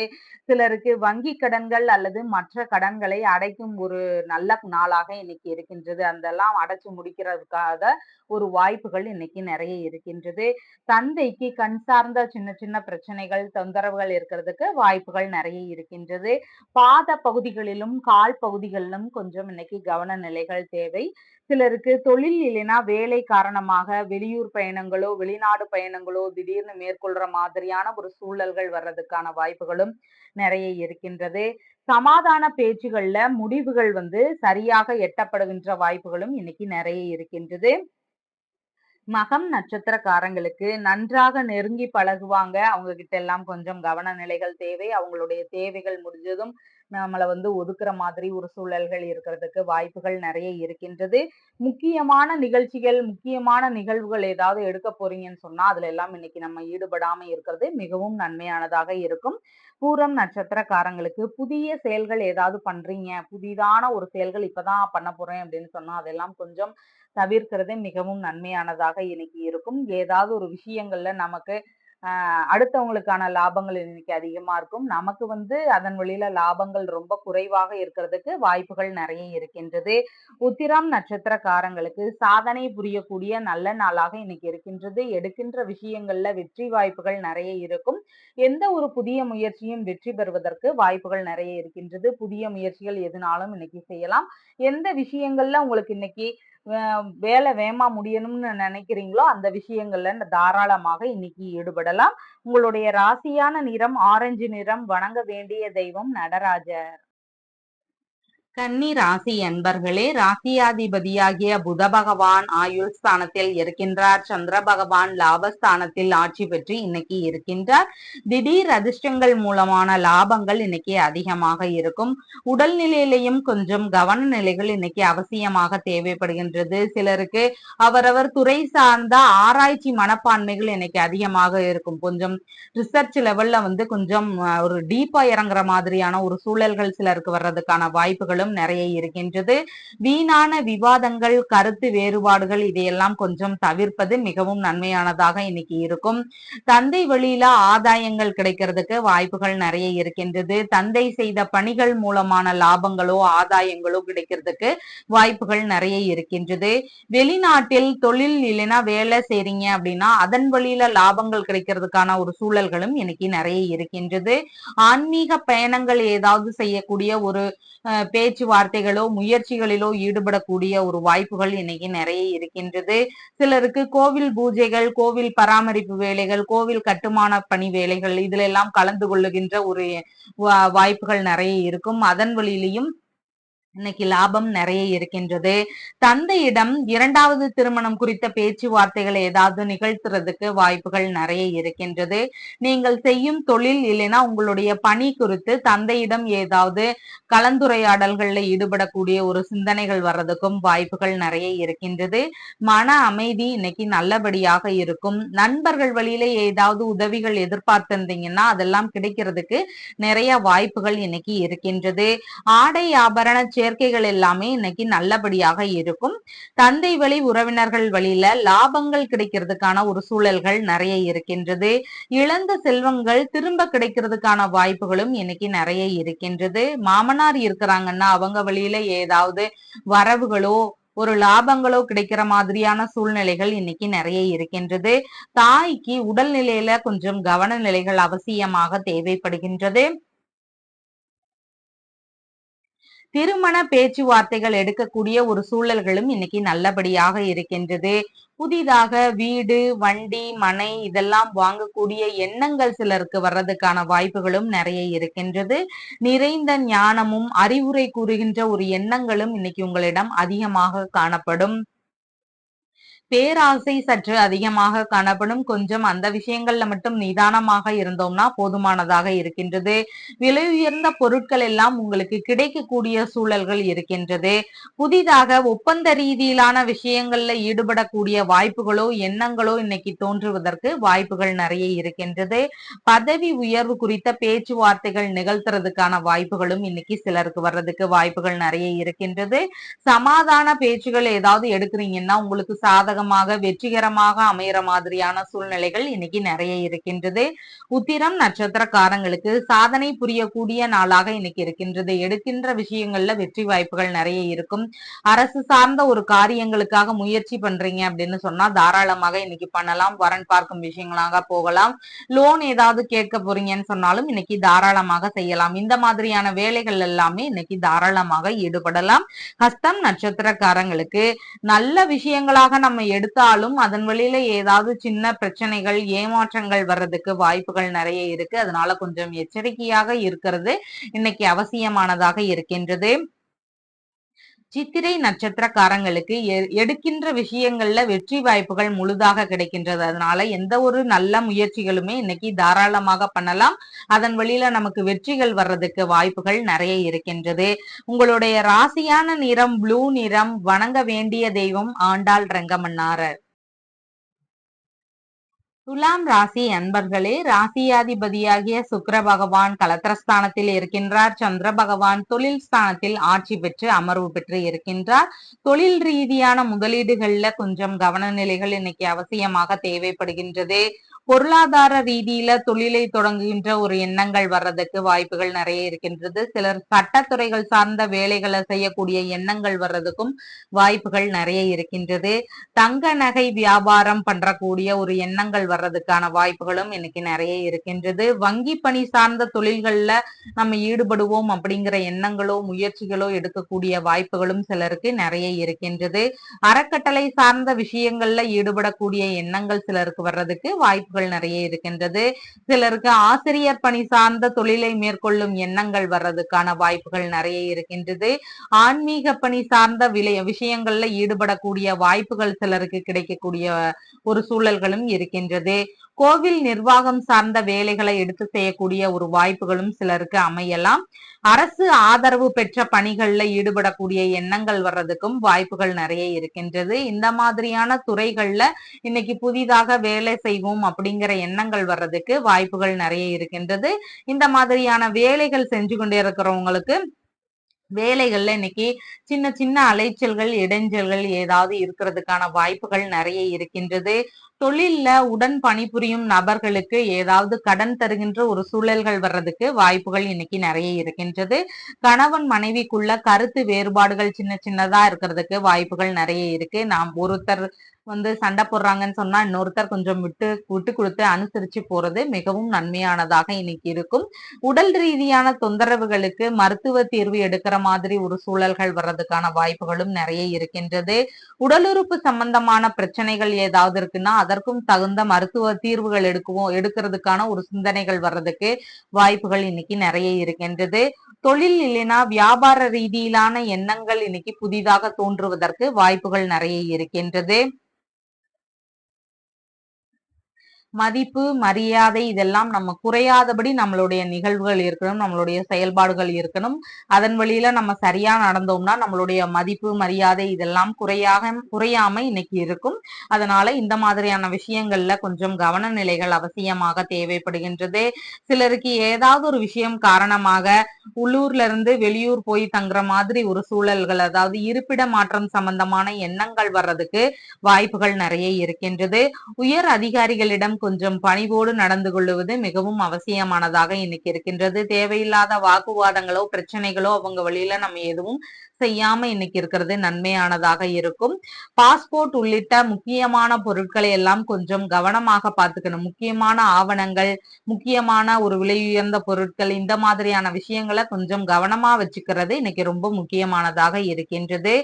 சிலருக்கு வங்கி கடன்கள் அல்லது மற்ற கடன்களை அடைக்கும் ஒரு நல்ல நாளாக இன்னைக்கு இருக்கின்றது. அதெல்லாம் அடைச்சு முடிக்கிறதுக்காக ஒரு வாய்ப்புகள் இன்னைக்கு நிறைய இருக்கின்றது. தந்தைக்கு கண் சார்ந்த சின்ன சின்ன பிரச்சனைகள், தொந்தரவுகள் இருக்கிறதுக்கு வாய்ப்புகள் நிறைய இருக்கின்றது. பாத பகுதிகளிலும் கால் பகுதிகளிலும் கொஞ்சம் இன்னைக்கு கவன நிலைகள் தேவை. சிலருக்கு தொழில் இல்லைன்னா வேலை காரணமாக வெளியூர் பயணங்களோ, வெளிநாடு பயணங்களோ திடீர்னு மேற்கொள்ற மாதிரியான ஒரு சூழல்கள் வர்றதுக்கான வாய்ப்புகளும் நிறைய இருக்கின்றது. சமாதான பேச்சுகள்ல முடிவுகள் சரியாக எட்டப்படுகின்ற வாய்ப்புகளும் இன்னைக்கு நிறைய இருக்கின்றது. மகம் நட்சத்திரக்காரங்களுக்கு நன்றாக நெருங்கி பழகுவாங்க. அவங்க கிட்ட எல்லாம் கொஞ்சம் கவன நிலைகள் தேவை. அவங்களுடைய தேவைகள் முடிஞ்சதும் நம்மள ஒதுக்குற மாதிரி ஒரு சூழல்கள் இருக்கிறதுக்கு வாய்ப்புகள் நிறைய இருக்கின்றது. முக்கியமான நிகழ்ச்சிகள், முக்கியமான நிகழ்வுகள் ஏதாவது எடுக்க போறீங்கன்னு சொன்னா, அதுல எல்லாம் இன்னைக்கு நம்ம ஈடுபடாம இருக்கிறது மிகவும் நன்மையானதாக இருக்கும். பூரம் நட்சத்திரக்காரங்களுக்கு புதிய செயல்கள் ஏதாவது பண்றீங்க, புதிதான ஒரு செயல்கள் இப்பதான் பண்ண போறேன் அப்படின்னு சொன்னா, அதெல்லாம் கொஞ்சம் தவிர்க்கிறது மிகவும் நன்மையானதாக இன்னைக்கு இருக்கும். ஏதாவது ஒரு விஷயங்கள்ல நமக்கு அடுத்தவங்களுக்கான லாபங்கள் இன்னைக்கு அதிகமா இருக்கும். நமக்கு அதன் வழியில லாபங்கள் ரொம்ப குறைவாக இருக்கிறதுக்கு வாய்ப்புகள் நிறைய இருக்கின்றது. உத்திரம் நட்சத்திரக்காரங்களுக்கு சாதனை புரியக்கூடிய நல்ல நாளாக இன்னைக்கு இருக்கின்றது. எடுக்கின்ற விஷயங்கள்ல வெற்றி வாய்ப்புகள் நிறைய இருக்கும். எந்த ஒரு புதிய முயற்சியும் வெற்றி பெறுவதற்கு வாய்ப்புகள் நிறைய இருக்கின்றது. புதிய முயற்சிகள் எதுனாலும் இன்னைக்கு செய்யலாம். எந்த விஷயங்கள்ல உங்களுக்கு இன்னைக்கு வேலை வேகமா முடியணும்னு நினைக்கிறீங்களோ அந்த விஷயங்கள்ல தாராளமாக இன்னைக்கு ஈடுபடலாம். உங்களுடைய ராசியான நிறம் ஆரஞ்சு நிறம். வணங்க வேண்டிய தெய்வம் நடராஜர். கன்னி ராசி அன்பர்களே, ராசியாதிபதியாகிய புத பகவான் ஆயுள் ஸ்தானத்தில் இருக்கின்றார். சந்திர பகவான் லாபஸ்தானத்தில் ஆட்சி பெற்று இன்னைக்கு இருக்கின்றார். திடீர் அதிர்ஷ்டங்கள் மூலமான லாபங்கள் இன்னைக்கு அதிகமாக இருக்கும். உடல்நிலையிலையும் கொஞ்சம் கவன நிலைகள் இன்னைக்கு அவசியமாக தேவைப்படுகின்றது. சிலருக்கு அவரவர் துறை சார்ந்த ஆராய்ச்சி மனப்பான்மைகள் இன்னைக்கு அதிகமாக இருக்கும். கொஞ்சம் ரிசர்ச் லெவல்ல கொஞ்சம் ஒரு டீப்பா இறங்குற மாதிரியான ஒரு சூழல்கள் சிலருக்கு வர்றதுக்கான வாய்ப்புகளும் நிறைய இருக்கின்றது. வீணான விவாதங்கள், கருத்து வேறுபாடுகள் இதையெல்லாம் கொஞ்சம் தவிர்ப்பது மிகவும் நன்மையானதாக இன்னைக்கு இருக்கும். தந்தை வழியில ஆதாயங்கள் கிடைக்கிறதுக்கு வாய்ப்புகள் நிறைய இருக்கின்றது. தந்தை செய்த பணிகள் மூலமான லாபங்களோ ஆதாயங்களோ கிடைக்கிறதுக்கு வாய்ப்புகள் நிறைய இருக்கின்றது. வெளிநாட்டில் தொழில் இல்லைன்னா வேலை செய்றீங்க அப்படின்னா அதன் வழியில லாபங்கள் கிடைக்கிறதுக்கான ஒரு சூழல்களும் இன்னைக்கு நிறைய இருக்கின்றது. ஆன்மீக பயணங்கள் ஏதாவது செய்யக்கூடிய ஒரு பேச்சுவார்த்தைகளோ முயற்சிகளிலோ ஈடுபடக்கூடிய ஒரு வாய்ப்புகள் இன்னைக்கு நிறைய இருக்கின்றது. சிலருக்கு கோவில் பூஜைகள், கோவில் பராமரிப்பு வேலைகள், கோவில் கட்டுமான பணி வேலைகள் இதுல எல்லாம் கலந்து கொள்ளுகின்ற ஒரு வாய்ப்புகள் நிறைய இருக்கும். அதன் வழியிலையும் இன்னைக்கு லாபம் நிறைய இருக்கின்றது. தந்தையிடம் இரண்டாவது திருமணம் குறித்த பேச்சுவார்த்தைகள் ஏதாவது நிகழ்த்துறதுக்கு வாய்ப்புகள் நிறைய இருக்கின்றது. நீங்கள் செய்யும் தொழில் இல்லைன்னா உங்களுடைய பணி குறித்து தந்தையிடம் ஏதாவது கலந்துரையாடல்கள்ல ஈடுபடக்கூடிய ஒரு சிந்தனைகள் வர்றதுக்கும் வாய்ப்புகள் நிறைய இருக்கின்றது. மன அமைதி இன்னைக்கு நல்லபடியாக இருக்கும். நண்பர்கள் வழியில ஏதாவது உதவிகள் எதிர்பார்த்திருந்தீங்கன்னா அதெல்லாம் கிடைக்கிறதுக்கு நிறைய வாய்ப்புகள் இன்னைக்கு இருக்கின்றது. ஆடை ஆபரண சேர்க்கைகள் எல்லாமே இன்னைக்கு நல்லபடியாக இருக்கும். தந்தை வழி உறவினர்கள் வழியில லாபங்கள் கிடைக்கிறதுக்கான ஒரு சூழல்கள் நிறைய இருக்கின்றது. இழந்த செல்வங்கள் திரும்ப கிடைக்கிறதுக்கான வாய்ப்புகளும் இன்னைக்கு நிறைய இருக்கின்றது. மாமனார் இருக்கிறாங்கன்னா அவங்க வழியில ஏதாவது வரவுகளோ ஒரு லாபங்களோ கிடைக்கிற மாதிரியான சூழ்நிலைகள் இன்னைக்கு நிறைய இருக்கின்றது. தாய்க்கு உடல்நிலையில கொஞ்சம் கவன நிலைகள் அவசியமாக தேவைப்படுகின்றது. திருமண பேச்சுவார்த்தைகள் எடுக்கக்கூடிய ஒரு சூழல்களும் இன்னைக்கு நல்லபடியாக இருக்கின்றது. புதிதாக வீடு, வண்டி, மனை இதெல்லாம் வாங்கக்கூடிய எண்ணங்கள் சிலருக்கு வர்றதுக்கான வாய்ப்புகளும் நிறைய இருக்கின்றது. நிறைந்த ஞானமும் அறிவுரை கூறுகின்ற ஒரு எண்ணங்களும் இன்னைக்கு உங்களிடம் அதிகமாக காணப்படும். பேராசை சற்று அதிகமாக காணப்படும். கொஞ்சம் அந்த விஷயங்கள்ல மட்டும் நிதானமாக இருந்தோம்னா போதுமானதாக இருக்கின்றது. விலை உயர்ந்த பொருட்கள் எல்லாம் உங்களுக்கு கிடைக்கக்கூடிய சூழல்கள் இருக்கின்றது. புதிதாக ஒப்பந்த ரீதியிலான விஷயங்கள்ல ஈடுபடக்கூடிய வாய்ப்புகளோ எண்ணங்களோ இன்னைக்கு தோன்றுவதற்கு வாய்ப்புகள் நிறைய இருக்கின்றது. பதவி உயர்வு குறித்த பேச்சுவார்த்தைகள் நிகழ்த்துறதுக்கான வாய்ப்புகளும் இன்னைக்கு சிலருக்கு வர்றதுக்கு வாய்ப்புகள் நிறைய இருக்கின்றது. சமாதான பேச்சுகள் ஏதாவது எடுக்கிறீங்கன்னா உங்களுக்கு சாதகமாக வெற்றிகரமாக அமையற மாதிரியான சூழ்நிலைகள் இன்னைக்கு நிறைய இருக்கின்றது. உத்திரம் நட்சத்திரக்காரங்களுக்கு சாதனை புரியக்கூடிய நாளாக இன்னைக்கு இருக்கின்றது. எடுக்கின்ற விஷயங்கள்ல வெற்றி வாய்ப்புகள் நிறைய இருக்கும். அரசு சார்ந்த ஒரு காரியங்களுக்காக முயற்சி பண்றீங்க அப்படின்னு சொன்னா தாராளமாக இன்னைக்கு பண்ணலாம். வரன் பார்க்கும் விஷயங்களாக போகலாம். லோன் ஏதாவது கேட்க போறீங்கன்னு சொன்னாலும் இன்னைக்கு தாராளமாக செய்யலாம். இந்த மாதிரியான வேலைகள் எல்லாமே இன்னைக்கு தாராளமாக ஈடுபடலாம். ஹஸ்தம் நட்சத்திரக்காரங்களுக்கு நல்ல விஷயங்களாக நம்ம எடுத்தாலும் அதன் வழியில ஏதாவது சின்ன பிரச்சனைகள், ஏமாற்றங்கள் வர்றதுக்கு வாய்ப்புகள் நிறைய இருக்கு. அதனால கொஞ்சம் எச்சரிக்கையாக இருக்கிறது இன்னைக்கு அவசியமானதாக இருக்கின்றது. சித்திரை நட்சத்திரக்காரங்களுக்கு எடுக்கின்ற விஷயங்கள்ல வெற்றி வாய்ப்புகள் முழுதாக கிடைக்கின்றது. அதனால எந்த ஒரு நல்ல முயற்சிகளுமே இன்னைக்கு தாராளமாக பண்ணலாம். அதன் வழியில நமக்கு வெற்றிகள் வர்றதுக்கு வாய்ப்புகள் நிறைய இருக்கின்றது. உங்களுடைய ராசியான நிறம் ப்ளூ நிறம். வணங்க வேண்டிய தெய்வம் ஆண்டாள் ரங்கமன்னாரர். துலாம் ராசி அன்பர்களே, ராசியாதிபதியாகிய சுக்கிர பகவான் கலத்திரஸ்தானத்தில் இருக்கின்றார். சந்திர பகவான் தொழில் ஸ்தானத்தில் ஆட்சி பெற்று அமர்வு பெற்று இருக்கின்றார். தொழில் ரீதியான முதலீடுகள்ல கொஞ்சம் கவன நிலைகள் இன்னைக்கு அவசியமாக தேவைப்படுகின்றது. பொருளாதார ரீதியில தொழிலை தொடங்குகின்ற ஒரு எண்ணங்கள் வர்றதுக்கு வாய்ப்புகள் நிறைய இருக்கின்றது. சிலர் சட்டத்துறைகள் சார்ந்த வேலைகளை செய்யக்கூடிய எண்ணங்கள் வர்றதுக்கும் வாய்ப்புகள் நிறைய இருக்கின்றது. தங்க நகை வியாபாரம் பண்றக்கூடிய ஒரு எண்ணங்கள் வர்றதுக்கான வாய்ப்புகளும் இன்னைக்கு நிறைய இருக்கின்றது. வங்கி பணி சார்ந்த தொழில்கள்ல நம்ம ஈடுபடுவோம் அப்படிங்கிற எண்ணங்களோ முயற்சிகளோ எடுக்கக்கூடிய வாய்ப்புகளும் சிலருக்கு நிறைய இருக்கின்றது. அறக்கட்டளை சார்ந்த விஷயங்கள்ல ஈடுபடக்கூடிய எண்ணங்கள் சிலருக்கு வர்றதுக்கு வாய்ப்புகள் நிறைய இருக்கின்றது. சிலருக்கு ஆசிரியர் பணி சார்ந்த தொழிலை மேற்கொள்ளும் எண்ணங்கள் வர்றதுக்கான வாய்ப்புகள் நிறைய இருக்கின்றது. ஆன்மீக பணி சார்ந்த விஷயங்கள்ல ஈடுபடக்கூடிய வாய்ப்புகள் சிலருக்கு கிடைக்கக்கூடிய ஒரு சூழல்களும் இருக்கின்றது. கோவில் நிர்வாகம் சார்ந்த வேலைகளை எடுத்து செய்யக்கூடிய ஒரு வாய்ப்புகளும் சிலருக்கு அமையலாம். அரசு ஆதரவு பெற்ற பணிகள்ல ஈடுபடக்கூடிய எண்ணங்கள் வர்றதுக்கும் வாய்ப்புகள் நிறைய இருக்கின்றது. இந்த மாதிரியான துறைகள்ல இன்னைக்கு புதிதாக வேலை செய்வோம் அப்படிங்கிற எண்ணங்கள் வர்றதுக்கு வாய்ப்புகள் நிறைய இருக்கின்றது. இந்த மாதிரியான வேலைகள் செஞ்சு கொண்டே இருக்கிறவங்களுக்கு வேலைகள்ல இன்னைக்கு சின்ன சின்ன அலைச்சல்கள் இடைஞ்சல்கள் ஏதாவது இருக்கிறதுக்கான வாய்ப்புகள் நிறைய இருக்கின்றது. தொழில்ல உடன் பணிபுரியும் நபர்களுக்கு ஏதாவது கடன் தருகின்ற ஒரு சூழல்கள் வர்றதுக்கு வாய்ப்புகள் இன்னைக்கு நிறைய இருக்கின்றது. கணவன் மனைவிக்குள்ள கருத்து வேறுபாடுகள் சின்ன சின்னதா இருக்கிறதுக்கு வாய்ப்புகள் நிறைய இருக்கு. நாம் ஒருத்தர் சண்டை போடுறாங்கன்னு சொன்னா இன்னொருத்தர் கொஞ்சம் விட்டு விட்டு கொடுத்து அனுசரிச்சு போறது மிகவும் நன்மையானதாக இன்னைக்கு இருக்கும். உடல் ரீதியான தொந்தரவுகளுக்கு மருத்துவ தீர்வு எடுக்கிற மாதிரி ஒரு சூழல்கள் வர்றதுக்கான வாய்ப்புகளும் நிறைய இருக்கின்றது. உடலுறுப்பு சம்பந்தமான பிரச்சனைகள் ஏதாவது இருக்குன்னா அதற்கும் தகுந்த மருத்துவ தீர்வுகள் எடுக்கிறதுக்கான ஒரு சிந்தனைகள் வர்றதுக்கு வாய்ப்புகள் இன்னைக்கு நிறைய இருக்கின்றது. தொழில் இல்லைன்னா வியாபார ரீதியிலான எண்ணங்கள் இன்னைக்கு புதிதாக தோன்றுவதற்கு வாய்ப்புகள் நிறைய இருக்கின்றது. மதிப்பு மரியாதை இதெல்லாம் நம்ம குறையாதபடி நம்மளுடைய நிகழ்வுகள் இருக்கணும், நம்மளுடைய செயல்பாடுகள் இருக்கணும். அதன் வழியில நம்ம சரியா நடந்தோம்னா நம்மளுடைய மதிப்பு மரியாதை இதெல்லாம் குறையாம இன்னைக்கு இருக்கும். அதனால இந்த மாதிரியான விஷயங்கள்ல கொஞ்சம் கவன நிலைகள் அவசியமாக தேவைப்படுகின்றது. சிலருக்கு ஏதாவது ஒரு விஷயம் காரணமாக உள்ளூர்ல இருந்து வெளியூர் போய் தங்குற மாதிரி ஒரு சூழல்கள், அதாவது இருப்பிட மாற்றம் சம்பந்தமான எண்ணங்கள் வர்றதுக்கு வாய்ப்புகள் நிறைய இருக்கின்றது. உயர் அதிகாரிகளிடம் கொஞ்சம் பணிவோடு நடந்து கொள்வது மிகவும் அவசியமானதாக இன்னைக்கு இருக்கின்றது. தேவையில்லாத வாக்குவாதங்களோ பிரச்சனைகளோ அவங்க வழியில நம்ம எதுவும் செய்யாம இன்னைக்கு இருக்கிறது நன்மையானதாக இருக்கும். பாஸ்போர்ட் உள்ளிட்ட முக்கியமான பொருட்களை எல்லாம் கொஞ்சம் கவனமாக பார்த்துக்கணும். முக்கியமான ஆவணங்கள், முக்கியமான ஒரு விலை உயர்ந்த பொருட்கள், இந்த மாதிரியான விஷயங்களை கொஞ்சம் கவனமா வச்சுக்கிறது இன்னைக்கு ரொம்ப முக்கியமானதாக இருக்கின்றது.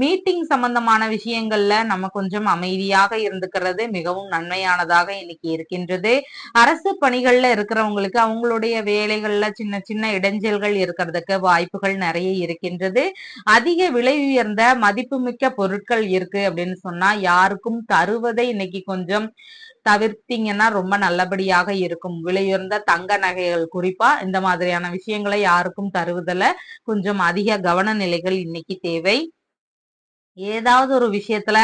மீட்டிங் சம்பந்தமான விஷயங்கள்ல நம்ம கொஞ்சம் அமைதியாக இருந்துக்கிறது மிகவும் நன்மையானதாக இன்னைக்கு இருக்கின்றது. அரசு பணிகள்ல இருக்கிறவங்களுக்கு அவங்களுடைய வேலைகள்ல சின்ன சின்ன இடைஞ்சல்கள் இருக்கிறதுக்கு வாய்ப்புகள் நிறைய இருக்கின்றது. அதிக விலை உயர்ந்த மதிப்புமிக்க பொருட்கள் இருக்கு அப்படின்னு சொன்னா யாருக்கும் தருவதை இன்னைக்கு கொஞ்சம் தவிர்த்தீங்கன்னா ரொம்ப நல்லபடியாக இருக்கும். விலையுயர்ந்த தங்க நகைகள் குறிப்பா இந்த மாதிரியான விஷயங்களை யாருக்கும் தருவதில் கொஞ்சம் அதிக கவன நிலைகள் இன்னைக்கு தேவை. ஏதாவது ஒரு விஷயத்துல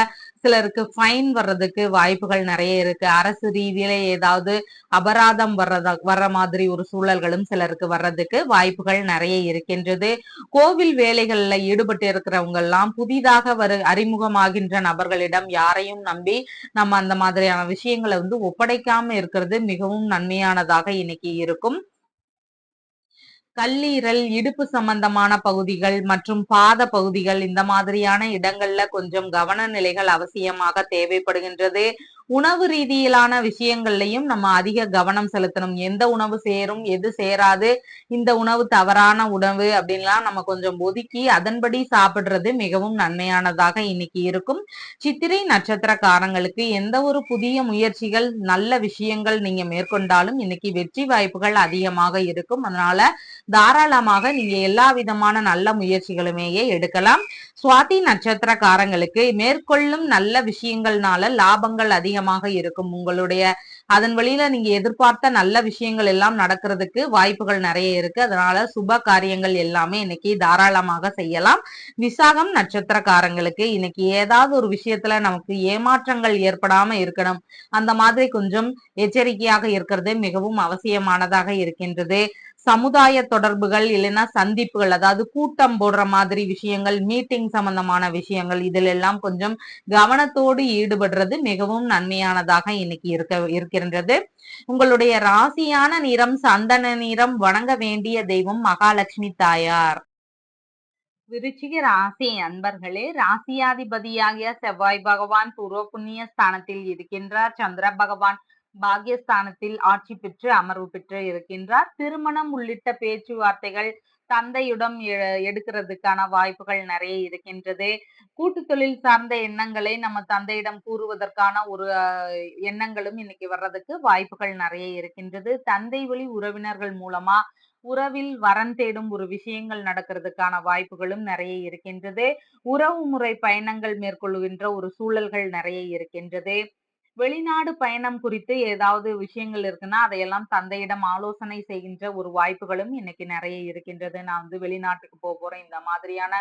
சிலருக்கு ஃபைன் வர்றதுக்கு வாய்ப்புகள் நிறைய இருக்கு. அரசு ரீதியில ஏதாவது அபராதம் வர்ற மாதிரி ஒரு சூழல்களும் சிலருக்கு வர்றதுக்கு வாய்ப்புகள் நிறைய இருக்கின்றது. கோவில் வேலைகள்ல ஈடுபட்டு இருக்கிறவங்க எல்லாம் புதிதாக அறிமுகமாகின்ற நபர்களிடம் யாரையும் நம்பி நம்ம அந்த மாதிரியான விஷயங்களை ஒப்படைக்காம இருக்கிறது மிகவும் நன்மையானதாக இன்னைக்கு இருக்கும். கல்லீரல், இடுப்பு சம்பந்தமான பகுதிகள் மற்றும் பாத பகுதிகள் இந்த மாதிரியான இடங்கள்ல கொஞ்சம் கவன நிலைகள் அவசியமாக தேவைப்படுகின்றது. உணவு ரீதியிலான விஷயங்கள்லையும் நம்ம அதிக கவனம் செலுத்தணும். எந்த உணவு சேரும், எது சேராது, இந்த உணவு தவறான உணவு அப்படின்லாம் நம்ம கொஞ்சம் ஒதுக்கி அதன்படி சாப்பிடுறது மிகவும் நன்மையானதாக இன்னைக்கு இருக்கும். சித்திரை நட்சத்திரக்காரங்களுக்கு எந்த ஒரு புதிய முயற்சிகள், நல்ல விஷயங்கள் நீங்க மேற்கொண்டாலும் இன்னைக்கு வெற்றி வாய்ப்புகள் அதிகமாக இருக்கும். அதனால தாராளமாக நீங்க எல்லா விதமான நல்ல முயற்சிகளுமே எடுக்கலாம். சுவாதி நட்சத்திரக்காரங்களுக்கு மேற்கொள்ளும் நல்ல விஷயங்கள்னால லாபங்கள் அதிகமாக இருக்கும். உங்களுடைய அதன் வழியில நீங்க எதிர்பார்த்த நல்ல விஷயங்கள் எல்லாம் நடக்கிறதுக்கு வாய்ப்புகள் நிறைய இருக்கு. அதனால சுப காரியங்கள் எல்லாமே இன்னைக்கு தாராளமாக செய்யலாம். விசாகம் நட்சத்திரக்காரங்களுக்கு இன்னைக்கு ஏதாவது ஒரு விஷயத்துல நமக்கு ஏமாற்றங்கள் ஏற்படாம இருக்கணும், அந்த மாதிரி கொஞ்சம் எச்சரிக்கையாக இருக்கிறது மிகவும் அவசியமானதாக இருக்கின்றது.
சமுதாய தொடர்புகள் இல்லைன்னா சந்திப்புகள், அதாவது கூட்டம் போடுற மாதிரி விஷயங்கள், மீட்டிங் சம்பந்தமான விஷயங்கள், இதுல எல்லாம் கொஞ்சம் கவனத்தோடு ஈடுபடுறது மிகவும் நன்மையானதாக இன்னைக்கு இருக்கின்றது. உங்களுடைய ராசியான நிறம் சந்தன நிறம். வணங்க வேண்டிய தெய்வம் மகாலட்சுமி தாயார். விருச்சிக ராசி அன்பர்களே, ராசியாதிபதியாகிய செவ்வாய் பகவான் பூர்வ புண்ணிய ஸ்தானத்தில் இருக்கின்றார். சந்திர பகவான் பாகியஸ்தானத்தில் ஆட்சி பெற்று அமர்வு பெற்று இருக்கின்றார். திருமணம் உள்ளிட்ட பேச்சுவார்த்தைகள் தந்தையுடன் எடுக்கிறதுக்கான வாய்ப்புகள் நிறைய இருக்கின்றது. கூட்டு தொழில் சார்ந்த எண்ணங்களை நம்ம தந்தையிடம் கூறுவதற்கான ஒரு எண்ணங்களும் இன்னைக்கு வர்றதுக்கு வாய்ப்புகள் நிறைய இருக்கின்றது. தந்தை வழி உறவினர்கள் மூலமா உறவில் வரன் தேடும் ஒரு விஷயங்கள் நடக்கிறதுக்கான வாய்ப்புகளும் நிறைய இருக்கின்றது. உறவு முறை பயணங்கள் மேற்கொள்கின்ற ஒரு சூழல்கள் நிறைய இருக்கின்றது. வெளிநாடு பயணம் குறித்து ஏதாவது விஷயங்கள் இருக்குன்னா அதையெல்லாம் தந்தையிடம் ஆலோசனை செய்கின்ற ஒரு வாய்ப்புகளும் இன்னைக்கு நிறைய இருக்கின்றது. நான் வெளிநாட்டுக்கு போறேன், இந்த மாதிரியான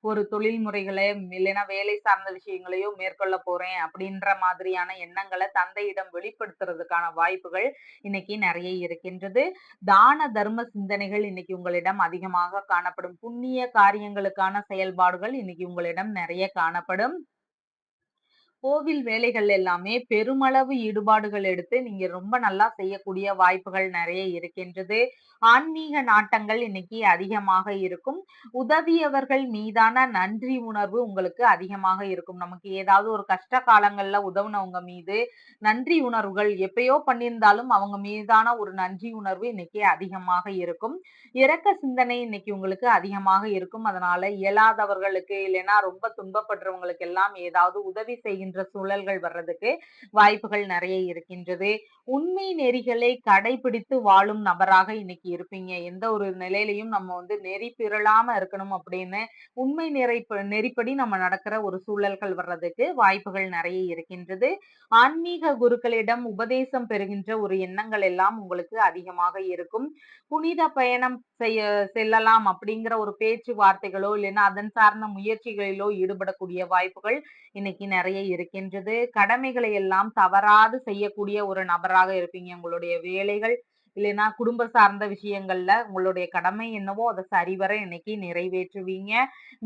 ஒரு தொழில் முறைகளை இல்லைன்னா வேலை சார்ந்த விஷயங்களையோ மேற்கொள்ள போறேன் அப்படின்ற மாதிரியான எண்ணங்களை தந்தையிடம் வெளிப்படுத்துறதுக்கான வாய்ப்புகள் இன்னைக்கு நிறைய இருக்கின்றது. தான தர்ம சிந்தனைகள் இன்னைக்கு உங்களிடம் அதிகமாக காணப்படும். புண்ணிய காரியங்களுக்கான செயல்பாடுகள் இன்னைக்கு உங்களிடம் நிறைய காணப்படும். கோவில் வேலைகள் எல்லாமே பெருமளவு ஈடுபாடுகள் எடுத்து நீங்க ரொம்ப நல்லா செய்யக்கூடிய வாய்ப்புகள் நிறைய இருக்கின்றது. ஆன்மீக நாட்டங்கள் இன்னைக்கு அதிகமாக இருக்கும். உதவியவர்கள் மீதான நன்றி உணர்வு உங்களுக்கு அதிகமாக இருக்கும். நமக்கு ஏதாவது ஒரு கஷ்ட காலங்கள்ல உதவுனவங்க மீது நன்றி உணர்வுகள் எப்பயோ பண்ணியிருந்தாலும் அவங்க மீதான ஒரு நன்றி உணர்வு இன்னைக்கு அதிகமாக இருக்கும். இரக்க சிந்தனை இன்னைக்கு உங்களுக்கு அதிகமாக இருக்கும். அதனால இயலாதவர்களுக்கு இல்லைன்னா ரொம்ப துன்பப்படுறவங்களுக்கு எல்லாம் ஏதாவது உதவி செய்கின்ற சூழல்கள் வர்றதுக்கு வாய்ப்புகள் நிறைய இருக்கின்றது. உண்மை நெறிகளை கடைபிடித்து வாழும் நபராக இன்னைக்கு இருப்பீங்க. எந்த ஒரு நிலையிலையும் நம்ம நெறி பிறழாம இருக்கணும் அப்படின்னு உண்மை நெறிப்படி நம்ம நடக்கிற ஒரு சூழல்கள் வர்றதுக்கு வாய்ப்புகள் நிறைய இருக்கின்றது. ஆன்மீக குருக்களிடம் உபதேசம் பெறுகின்ற ஒரு எண்ணங்கள் எல்லாம் உங்களுக்கு அதிகமாக இருக்கும். புனித பயணம் செல்லலாம் அப்படிங்கிற ஒரு பேச்சுவார்த்தைகளோ இல்லைன்னா அதன் சார்ந்த முயற்சிகளிலோ ஈடுபடக்கூடிய வாய்ப்புகள் இன்னைக்கு நிறைய இருக்கின்றது. கடமைகளை எல்லாம் தவறாது செய்யக்கூடிய ஒரு நபராக இருப்பீங்க. உங்களுடைய வேலைகள் இல்லைன்னா குடும்ப சார்ந்த விஷயங்கள்ல உங்களுடைய கடமை என்னவோ அதை சரிவர இன்னைக்கு நிறைவேற்றுவீங்க.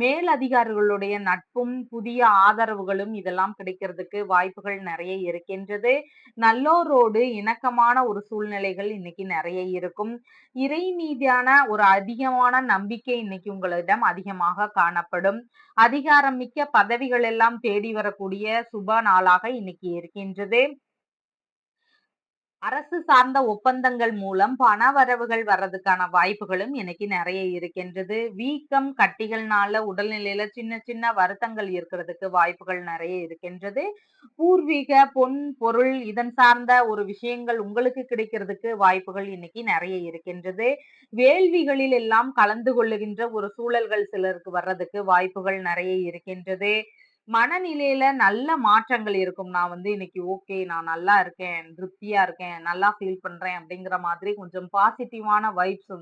மேல் அதிகாரிகளுடைய நட்பும் புதிய ஆதரவுகளும் இதெல்லாம் கிடைக்கிறதுக்கு வாய்ப்புகள் நிறைய இருக்கின்றது. நல்லோரோடு இணக்கமான ஒரு சூழ்நிலைகள் இன்னைக்கு நிறைய இருக்கும். இறை மீதான ஒரு அதிகமான நம்பிக்கை இன்னைக்கு உங்களிடம் அதிகமாக காணப்படும். அதிகாரம் மிக்க பதவிகள் எல்லாம் தேடி வரக்கூடிய சுப நாளாக இன்னைக்கு இருக்கின்றது. அரசு சார்ந்த ஒப்பந்தங்கள் மூலம் பண வரவுகள் வர்றதுக்கான வாய்ப்புகளும் இன்னைக்கு நிறைய இருக்கின்றது. வீக்கம் கட்டிகள்னால உடல்நிலையில சின்ன சின்ன வருத்தங்கள் இருக்கிறதுக்கு வாய்ப்புகள் நிறைய இருக்கின்றது. பூர்வீக பொன் பொருள் இதன் சார்ந்த ஒரு விஷயங்கள் உங்களுக்கு கிடைக்கிறதுக்கு வாய்ப்புகள் இன்னைக்கு நிறைய இருக்கின்றது. வேள்விகளில் எல்லாம் கலந்து கொள்ளுகின்ற ஒரு சூழல்கள் சிலருக்கு வர்றதுக்கு வாய்ப்புகள் நிறைய இருக்கின்றது. மனநிலையில நல்ல மாற்றங்கள் இருக்கும். நான் இன்னைக்கு ஓகே, நான் நல்லா இருக்கேன், திருப்தியா இருக்கேன், நல்லா ஃபீல் பண்றேன் அப்படிங்கிற மாதிரி கொஞ்சம் பாசிட்டிவான வைப்ஸ்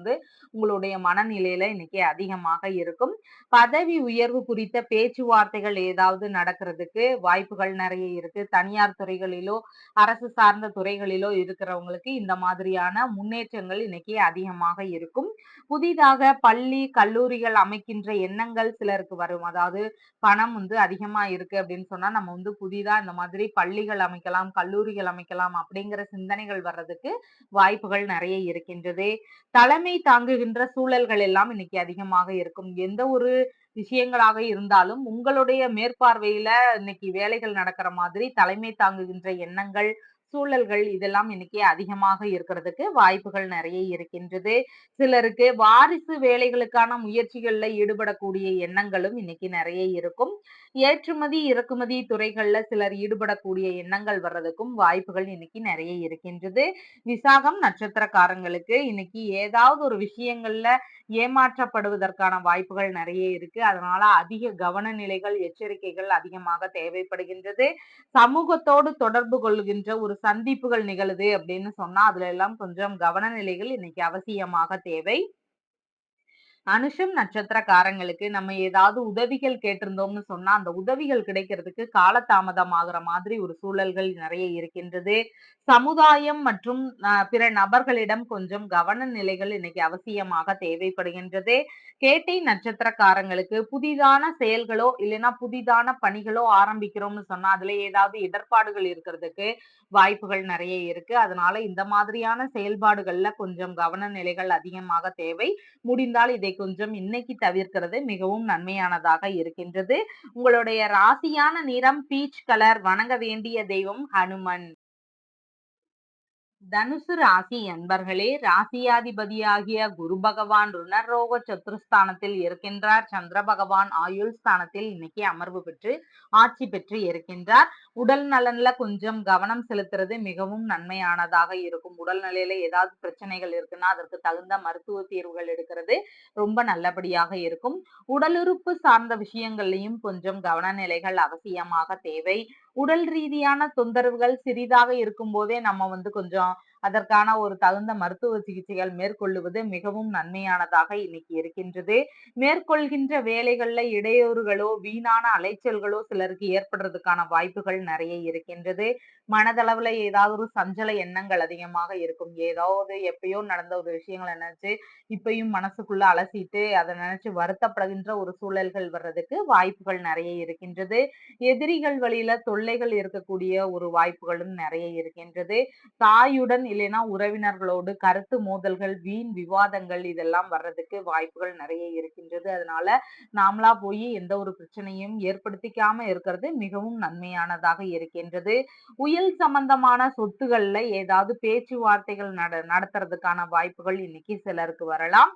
உங்களுடைய மனநிலையில இன்னைக்கு அதிகமாக இருக்கும். பதவி உயர்வு குறித்த பேச்சுவார்த்தைகள் ஏதாவது நடக்கிறதுக்கு வாய்ப்புகள் நிறைய இருக்கு. தனியார் துறைகளிலோ அரசு சார்ந்த துறைகளிலோ இருக்கிறவங்களுக்கு இந்த மாதிரியான முன்னேற்றங்கள் இன்னைக்கு அதிகமாக இருக்கும். புதிதாக பள்ளி கல்லூரிகள் அமைக்கின்ற எண்ணங்கள் சிலருக்கு வரும். அதாவது பணம் அதிகமா இருக்கு அப்படின்னு சொன்னா நம்ம புதிதா இந்த மாதிரி பள்ளிகள் அமைக்கலாம், கல்லூரிகள் அமைக்கலாம் அப்படிங்கிற சிந்தனைகள் வர்றதுக்கு வாய்ப்புகள் நிறைய இருக்கின்றது. தலைமை தாங்குகின்ற சூழல்கள் எல்லாம் இன்னைக்கு அதிகமாக இருக்கும். எந்த ஒரு விஷயங்களாக இருந்தாலும் உங்களுடைய மேற்பார்வையில இன்னைக்கு வேலைகள் நடக்கிற மாதிரி தலைமை தாங்குகின்ற எண்ணங்கள் சூழல்கள் இதெல்லாம் இன்னைக்கு அதிகமாக இருக்கிறதுக்கு வாய்ப்புகள் நிறைய இருக்கின்றது. சிலருக்கு வாரிசு வேலைகளுக்கான முயற்சிகள்ல ஈடுபடக்கூடிய எண்ணங்களும் இன்னைக்கு நிறைய இருக்கும். ஏற்றுமதி இறக்குமதி துறைகள்ல சிலர் ஈடுபடக்கூடிய எண்ணங்கள் வர்றதுக்கும் வாய்ப்புகள் இன்னைக்கு நிறைய இருக்கின்றது. விசாகம் நட்சத்திரக்காரங்களுக்கு இன்னைக்கு ஏதாவது ஒரு விஷயங்கள்ல ஏமாற்றப்படுவதற்கான வாய்ப்புகள் நிறைய இருக்கு. அதனால அதிக கவன நிலைகள் எச்சரிக்கைகள் அதிகமாக தேவைப்படுகின்றது. சமூகத்தோடு தொடர்பு கொள்கின்ற ஒரு சந்திப்புகள் நிகழுது அப்படின்னு சொன்னா அதுல எல்லாம் கொஞ்சம் கவன நிலைகள் இன்னைக்கு அவசியமாக தேவை. அனுஷம் நட்சத்திரக்காரங்களுக்கு நம்ம ஏதாவது உதவிகள் கேட்டிருந்தோம்னு சொன்னா அந்த உதவிகள் கிடைக்கிறதுக்கு காலதாமதம் ஆகுற மாதிரி ஒரு சூழல்கள் நிறைய இருக்கின்றது. சமுதாயம் மற்றும் பிற நபர்களிடம் கொஞ்சம் கவன நிலைகள் இன்னைக்கு அவசியமாக தேவைப்படுகின்றது. கேட்டை நட்சத்திரக்காரங்களுக்கு புதிதான செயல்களோ இல்லைன்னா புதிதான பணிகளோ ஆரம்பிக்கிறோம்னு சொன்னா அதுல ஏதாவது இடர்பாடுகள் இருக்கிறதுக்கு வாய்ப்புகள் நிறைய இருக்கு. அதனால இந்த மாதிரியான செயல்பாடுகள்ல கொஞ்சம் கவன நிலைகள் அதிகமாக தேவை. முடிந்தால் இதை கொஞ்சம் இன்னைக்கு தவிர்க்கிறது மிகவும் நன்மையானதாக இருக்கின்றது. உங்களுடைய ராசியான நிறம் பீச் கலர். வணங்க வேண்டிய தெய்வம் ஹனுமன். தனுசு ராசி அன்பர்களே, ராசியாதிபதியாகிய குரு பகவான் ருணரோக சத்துருஸ்தானத்தில் இருக்கின்றார். சந்திர பகவான் ஆயுள் ஸ்தானத்தில் இன்னைக்கு அமர்வு பெற்று ஆட்சி பெற்று இருக்கின்றார். உடல் நலன்ல கொஞ்சம் கவனம் செலுத்துறது மிகவும் நன்மையானதாக இருக்கும். உடல் நிலையில ஏதாவது பிரச்சனைகள் இருக்குன்னா அதற்கு தகுந்த மருத்துவ தீர்வுகள் எடுக்கிறது ரொம்ப நல்லபடியாக இருக்கும். உடலுறுப்பு சார்ந்த விஷயங்கள்லயும் கொஞ்சம் கவன நிலைகள் அவசியமாக தேவை. உடல் ரீதியான தொந்தரவுகள் சிறிதாக இருக்கும் போதே நம்ம கொஞ்சம் அதற்கான ஒரு தகுந்த மருத்துவ சிகிச்சைகள் மேற்கொள்ளுவது மிகவும் நன்மையானதாக இன்னைக்கு இருக்கின்றது. மேற்கொள்கின்ற வேலைகள்ல இடையூறுகளோ வீணான அலைச்சல்களோ சிலருக்கு ஏற்படுறதுக்கான வாய்ப்புகள் நிறைய இருக்கின்றது. மனதளவுல ஏதாவது ஒரு சஞ்சல எண்ணங்கள் அதிகமாக இருக்கும். ஏதாவது எப்பயோ நடந்த ஒரு விஷயங்களை நினைச்சு இப்பயும் மனசுக்குள்ள அலசிட்டு அதை நினைச்சு வருத்தப்படுகின்ற ஒரு சூழல்கள் வர்றதுக்கு வாய்ப்புகள் நிறைய இருக்கின்றது. எதிரிகள் வழியில தொல்லைகள் இருக்கக்கூடிய ஒரு வாய்ப்புகளும் நிறைய இருக்கின்றது. தாயுடன் இல்லைன்னா உறவினர்களோடு கருத்து மோதல்கள் வீண் விவாதங்கள் இதெல்லாம் வர்றதுக்கு வாய்ப்புகள் நிறைய இருக்கின்றது. அதனால நாமளா போய் எந்த ஒரு பிரச்சனையும் ஏற்படுத்திக்காம இருக்கிறது மிகவும் நன்மையானதாக இருக்கின்றது. உயல் சம்பந்தமான சொத்துகள்ல ஏதாவது பேச்சுவார்த்தைகள் நடத்துறதுக்கான வாய்ப்புகள் இன்னைக்கு சிலருக்கு வரலாம்.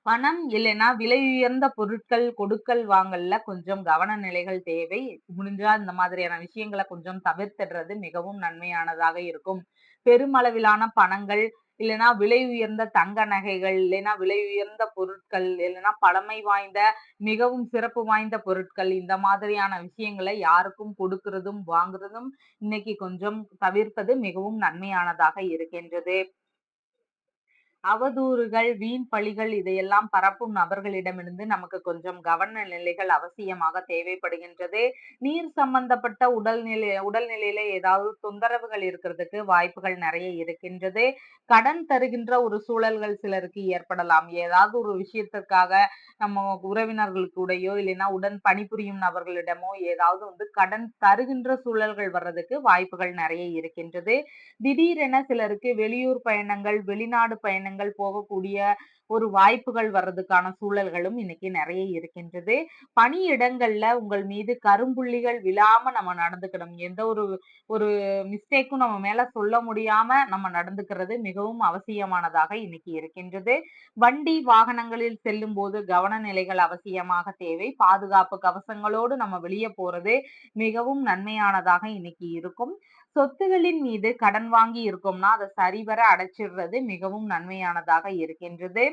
பணம் இல்லைன்னா விலை உயர்ந்த பொருட்கள் கொடுக்கல் வாங்கல்ல கொஞ்சம் கவன நிலைகள் தேவை. முடிஞ்சா இந்த மாதிரியான விஷயங்களை கொஞ்சம் தவிர்த்திடுறது மிகவும் நன்மையானதாக இருக்கும். பெருமளவிலான பணங்கள் இல்லைன்னா விலை உயர்ந்த தங்க நகைகள் இல்லைன்னா விலை உயர்ந்த பொருட்கள் இல்லைன்னா பழமை வாய்ந்த மிகவும் சிறப்பு வாய்ந்த பொருட்கள் இந்த மாதிரியான விஷயங்களை யாருக்கும் கொடுக்கிறதும் வாங்குறதும் இன்னைக்கு கொஞ்சம் தவிர்ப்பது மிகவும் நன்மையானதாக இருக்கின்றது. அவதூறுகள், வீண் பழிகள் இதையெல்லாம் பரப்பும் நபர்களிடமிருந்து நமக்கு கொஞ்சம் கவன நிலைகள் அவசியமாக தேவைப்படுகின்றது. நீர் சம்பந்தப்பட்ட உடல்நிலையில ஏதாவது தொந்தரவுகள் இருக்கிறதுக்கு வாய்ப்புகள் நிறைய இருக்கின்றது. கடன் தருகின்ற ஒரு சூழல்கள் சிலருக்கு ஏற்படலாம். ஏதாவது ஒரு விஷயத்திற்காக நம்ம உறவினர்களுக்கூடயோ இல்லைன்னா உடன் பணிபுரியும் நபர்களிடமோ ஏதாவது கடன் தருகின்ற சூழல்கள் வர்றதுக்கு வாய்ப்புகள் நிறைய இருக்கின்றது. திடீரென சிலருக்கு வெளியூர் பயணங்கள் வெளிநாடு பயணங்கள் போகக்கூடிய ஒரு வாய்ப்புகள் வர்றதுக்கான சூழல்களும் இன்னைக்கு நிறைய இருக்கின்றது. பணியிடங்கள்ல உங்கள் மீது கரும்புள்ளிகள் விழாம நம்ம நடந்துக்கணும். எந்த ஒரு ஒரு மிஸ்டேக்கும் நம்ம மேல சொல்ல முடியாம நம்ம நடந்துக்கிறது மிகவும் அவசியமானதாக இன்னைக்கு இருக்கின்றது. வண்டி வாகனங்களில் செல்லும் போது கவன நிலைகள் அவசியமாக தேவை. பாதுகாப்பு கவசங்களோடு நம்ம வெளியே போறது மிகவும் நன்மையானதாக இன்னைக்கு இருக்கும். சொத்துகளின் மீது கடன் வாங்கி இருக்கோம்னா அதை சரிவர அடைச்சிடுறது மிகவும் நன்மையானதாக இருக்கின்றது.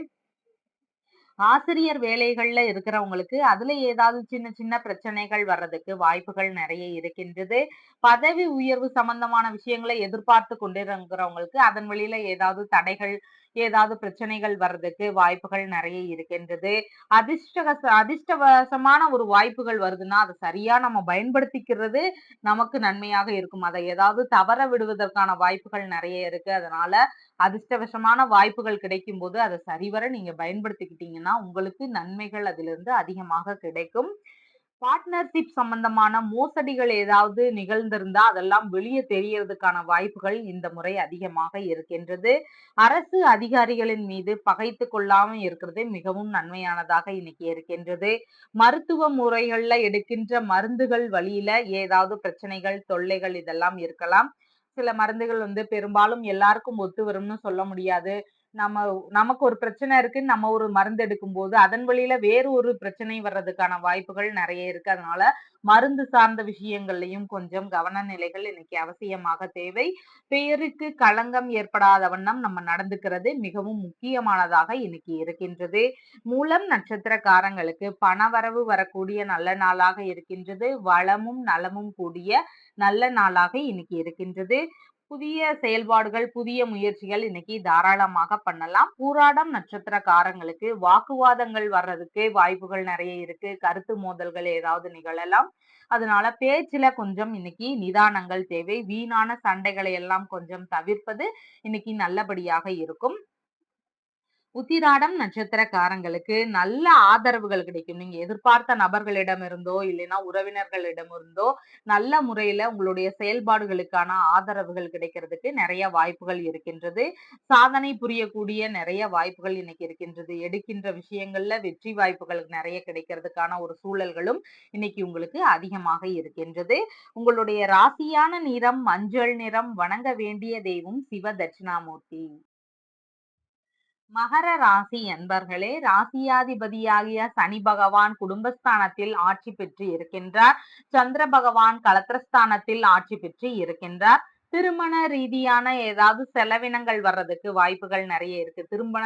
ஆசிரியர் வேலைகள்ல இருக்கிறவங்களுக்கு அதுல ஏதாவது சின்ன சின்ன பிரச்சனைகள் வர்றதுக்கு வாய்ப்புகள் நிறைய இருக்கின்றது. பதவி உயர்வு சம்பந்தமான விஷயங்களை எதிர்பார்த்து கொண்டிருக்கிறவங்களுக்கு அதன் வழியில ஏதாவது தடைகள் ஏதாவது பிரச்சனைகள் வர்றதுக்கு வாய்ப்புகள் நிறைய இருக்கின்றது. அதிர்ஷ்டவசமான ஒரு வாய்ப்புகள் வருதுன்னா அதை சரியா நம்ம பயன்படுத்திக்கிறது நமக்கு நன்மையாக இருக்கும். அதை ஏதாவது தவற விடுவதற்கான வாய்ப்புகள் நிறைய இருக்கு. அதனால அதிர்ஷ்டவசமான வாய்ப்புகள் கிடைக்கும் போது அதை சரிவர நீங்க பயன்படுத்திக்கிட்டீங்கன்னா உங்களுக்கு நன்மைகள் அதிலிருந்து அதிகமாக கிடைக்கும். பார்ட்னர்ஷிப் சம்பந்தமான மோசடிகள் ஏதாவது நிகழ்ந்திருந்தா அதெல்லாம் வெளியே தெரியறதுக்கான வாய்ப்புகள் இந்த முறை அதிகமாக இருக்கின்றது. அரசு அதிகாரிகளின் மீது பகைத்து கொள்ளாம இருக்கிறது மிகவும் நன்மையானதாக இன்னைக்கு இருக்கின்றது. மருத்துவ முறைகள்ல எடுக்கின்ற மருந்துகள் வழியில ஏதாவது பிரச்சனைகள் தொல்லைகள் இதெல்லாம் இருக்கலாம். சில மருந்துகள் பெரும்பாலும் எல்லாருக்கும் ஒத்து வரும்னு சொல்ல முடியாது. நம்ம நமக்கு ஒரு பிரச்சனை இருக்குன்னு நம்ம ஒரு மருந்து எடுக்கும் போது அதன் வழியில வேறு ஒரு பிரச்சனை வர்றதுக்கான வாய்ப்புகள் நிறைய இருக்கு. அதனால மருந்து சார்ந்த விஷயங்கள்லயும் கொஞ்சம் கவன நிலைகள் இன்னைக்கு அவசியமாக தேவை. பெயருக்கு களங்கம் ஏற்படாத வண்ணம் நம்ம நடந்துக்கிறது மிகவும் முக்கியமானதாக இன்னைக்கு இருக்கின்றது. மூலம் நட்சத்திரக்காரங்களுக்கு பணவரவு வரக்கூடிய நல்ல நாளாக இருக்கின்றது. வளமும் நலமும் கூடிய நல்ல நாளாக இன்னைக்கு இருக்கின்றது. புதிய செயல்பாடுகள், புதிய முயற்சிகள் இன்னைக்கு தாராளமாக பண்ணலாம். பூராடம் நட்சத்திரக்காரங்களுக்கு வாக்குவாதங்கள் வர்றதுக்கு வாய்ப்புகள் நெறைய இருக்கு. கருத்து மோதல்கள் ஏதாவது நிகழலாம். அதனால பேச்சுல கொஞ்சம் இன்னைக்கு நிதானங்கள் தேவை. வீணான சண்டைகளை எல்லாம் கொஞ்சம் தவிர்ப்பது இன்னைக்கு நல்லபடியாக இருக்கும். உத்திராடம் நட்சத்திரக்காரங்களுக்கு நல்ல ஆதரவுகள் கிடைக்கும். நீங்க எதிர்பார்த்த நபர்களிடமிருந்தோ, இல்லைன்னா உறவினர்களிடமிருந்தோ நல்ல முறையில உங்களுடைய செயல்பாடுகளுக்கான ஆதரவுகள் கிடைக்கிறதுக்கு நெறைய வாய்ப்புகள் இருக்கின்றது. சாதனை புரியக்கூடிய நெறைய வாய்ப்புகள் இன்னைக்கு இருக்கின்றது. எடுக்கின்ற விஷயங்கள்ல வெற்றி வாய்ப்புகள் நெறைய கிடைக்கிறதுக்கான ஒரு சூழல்களும் இன்னைக்கு உங்களுக்கு அதிகமாக இருக்கின்றது. உங்களுடைய ராசியான நிறம் மஞ்சள் நிறம். வணங்க வேண்டிய தெய்வம் சிவ தட்சிணாமூர்த்தி. மகர ராசி அன்பர்களே, ராசியாதிபதியாகிய சனி பகவான் குடும்பஸ்தானத்தில் ஆட்சி பெற்று இருக்கின்றார். சந்திர பகவான் கலத்திரஸ்தானத்தில் ஆட்சி பெற்று இருக்கின்றார். திருமண ரீதியான ஏதாவது செலவினங்கள் வர்றதுக்கு வாய்ப்புகள் நிறைய இருக்கு. திருமண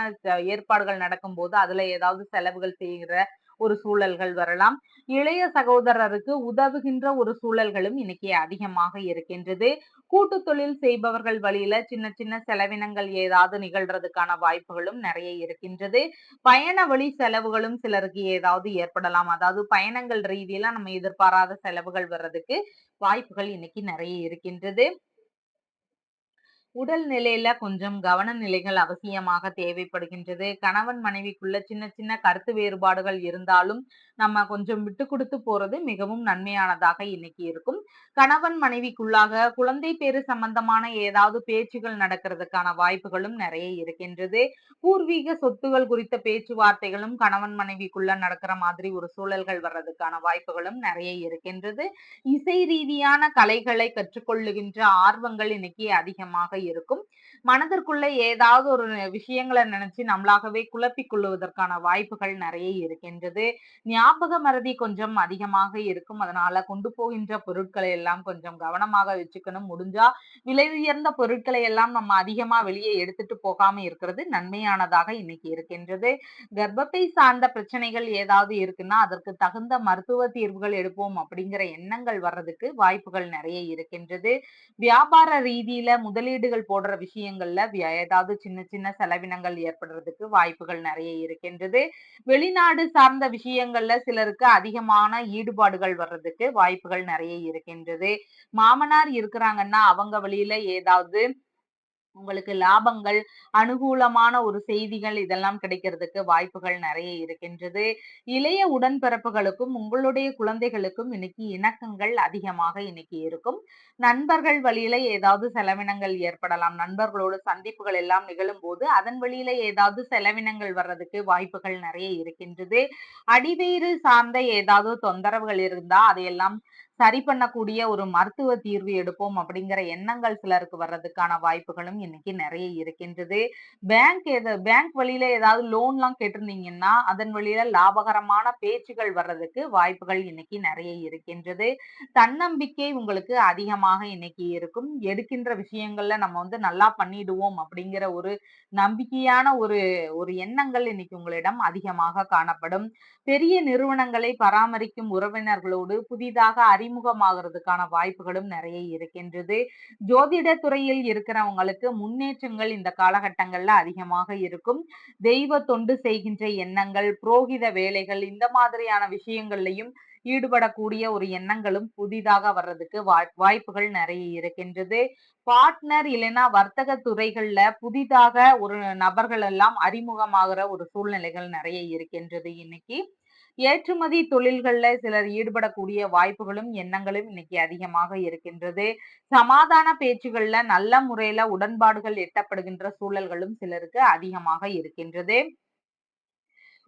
ஏற்பாடுகள் நடக்கும் போது அதுல ஏதாவது செலவுகள் செய்கிற ஒரு சூழல்கள் வரலாம். இளைய சகோதரருக்கு உதவுகின்ற ஒரு சூழல்களும் இன்னைக்கு அதிகமாக இருக்கின்றது. கூட்டு தொழில் செய்பவர்கள் வழியில சின்ன சின்ன செலவினங்கள் ஏதாவது நிகழ்றதுக்கான வாய்ப்புகளும் நிறைய இருக்கின்றது. பயண வழி செலவுகளும் சிலருக்கு ஏதாவது ஏற்படலாம். அதாவது பயணங்கள் ரீதியில நம்ம எதிர்பாராத செலவுகள் வர்றதுக்கு வாய்ப்புகள் இன்னைக்கு நிறைய இருக்கின்றது. உடல் நிலையில கொஞ்சம் கவன நிலைகள் அவசியமாக தேவைப்படுகின்றது. கணவன் மனைவிக்குள்ள சின்ன சின்ன கருத்து வேறுபாடுகள் இருந்தாலும் நம்ம கொஞ்சம் விட்டு கொடுத்து போறது மிகவும் நன்மையானதாக இன்னைக்கு இருக்கும். கணவன் மனைவிக்குள்ளாக குழந்தை பேரு சம்பந்தமான ஏதாவது பேச்சுகள் நடக்கிறதுக்கான வாய்ப்புகளும் நிறைய இருக்கின்றது. பூர்வீக சொத்துகள் குறித்த பேச்சுவார்த்தைகளும் கணவன் மனைவிக்குள்ள நடக்கிற மாதிரி ஒரு சூழல்கள் வர்றதுக்கான வாய்ப்புகளும் நிறைய இருக்கின்றது. இசை ரீதியான கலைகளை கற்றுக்கொள்ளுகின்ற ஆர்வங்கள் இன்னைக்கு அதிகமாக இருக்கும். மனதிற்குள்ள ஏதாவது ஒரு விஷயங்களை நினைச்சு நம்மளாகவே குழப்பிக் கொள்ளுவதற்கான வாய்ப்புகள் நிறைய இருக்கின்றது. ஞாபக மறதி கொஞ்சம் அதிகமாக இருக்கும். அதனால கொண்டு போகின்ற பொருட்களை எல்லாம் கொஞ்சம் கவனமாக வச்சுக்கணும். முடிஞ்சா விலை உயர்ந்த பொருட்களை எல்லாம் நம்ம அதிகமா வெளியே எடுத்துட்டு போகாம இருக்கிறது நன்மையானதாக இன்னைக்கு இருக்கின்றது. கர்ப்பப்பை சார்ந்த பிரச்சனைகள் ஏதாவது இருக்குன்னா அதற்கு தகுந்த மருத்துவ தீர்வுகள் எடுப்போம் அப்படிங்கிற எண்ணங்கள் வர்றதுக்கு வாய்ப்புகள் நிறைய இருக்கின்றது. வியாபார ரீதியில முதலீடுகள் போடுற விஷயங்கள்ல ஏதாவது சின்ன சின்ன செலவினங்கள் ஏற்படுறதுக்கு வாய்ப்புகள் நிறைய இருக்கின்றது. வெளிநாடு சார்ந்த விஷயங்கள்ல சிலருக்கு அதிகமான ஈடுபாடுகள் வர்றதுக்கு வாய்ப்புகள் நிறைய இருக்கின்றது. மாமனார் இருக்கிறாங்கன்னா அவங்க வழியில ஏதாவது உங்களுக்கு லாபங்கள், அனுகூலமான ஒரு செய்திகள் இதெல்லாம் கிடைக்கிறதுக்கு வாய்ப்புகள் நிறைய இருக்கின்றது. இளைய உடன்பிறப்புகளுக்கும் உங்களுடைய குழந்தைகளுக்கும் இன்னைக்கு இணக்கங்கள் அதிகமாக இன்னைக்கு இருக்கும். நண்பர்கள் வழியில ஏதாவது செலவினங்கள் ஏற்படலாம். நண்பர்களோட சந்திப்புகள் எல்லாம் நிகழும் போது அதன் வழியில ஏதாவது செலவினங்கள் வர்றதுக்கு வாய்ப்புகள் நிறைய இருக்கின்றது. அடிவயிறு சார்ந்த ஏதாவது தொந்தரவுகள் இருந்தா அதையெல்லாம் சரி பண்ணக்கூடிய ஒரு மருத்துவ தீர்வு எடுப்போம் அப்படிங்கிற எண்ணங்கள் சிலருக்கு வர்றதுக்கான வாய்ப்புகளும் இன்னைக்கு நிறைய இருக்கின்றது. பேங்க் வழியில ஏதாவது லோன்லாம் கேட்டிருந்தீங்கன்னா அதன் வழியில லாபகரமான பேச்சுகள் வர்றதுக்கு வாய்ப்புகள் இன்னைக்கு நிறைய இருக்கின்றது. தன்னம்பிக்கை உங்களுக்கு அதிகமாக இன்னைக்கு இருக்கும். எடுக்கின்ற விஷயங்கள்ல நம்ம நல்லா பண்ணிடுவோம் அப்படிங்கிற ஒரு நம்பிக்கையான ஒரு ஒரு எண்ணங்கள் இன்னைக்கு உங்களிடம் அதிகமாக காணப்படும். பெரிய நிறுவனங்களை பராமரிக்கும் உறவினர்களோடு புதிதாக அறிமுகமாகிறதுக்கான வாய்ப்புகளும் நிறைய இருக்கின்றது. ஜோதிட துறையில் இருக்கிறவங்களுக்கு முன்னேற்றங்கள் இந்த காலகட்டங்கள்ல அதிகமாக இருக்கும். தெய்வ தொண்டு செய்கின்ற எண்ணங்கள், புரோகித வேலைகள் இந்த மாதிரியான விஷயங்கள்லையும் ஈடுபடக்கூடிய ஒரு எண்ணங்களும் புதிதாக வர்றதுக்கு வாய்ப்புகள் நிறைய இருக்கின்றது. பார்ட்னர் இல்லைன்னா வர்த்தக துறைகள்ல புதிதாக ஒரு நபர்கள் எல்லாம் அறிமுகமாகிற ஒரு சூழ்நிலைகள் நிறைய இருக்கின்றது இன்னைக்கு. ஏற்றுமதி தொழில்கள்ல சிலர் ஈடுபடக்கூடிய வாய்ப்புகளும் எண்ணங்களும் இன்னைக்கு அதிகமாக இருக்கின்றது. சமாதான பேச்சுகள்ல நல்ல முறையில உடன்பாடுகள் எட்டப்படுகின்ற சூழல்களும் சிலருக்கு அதிகமாக இருக்கின்றது.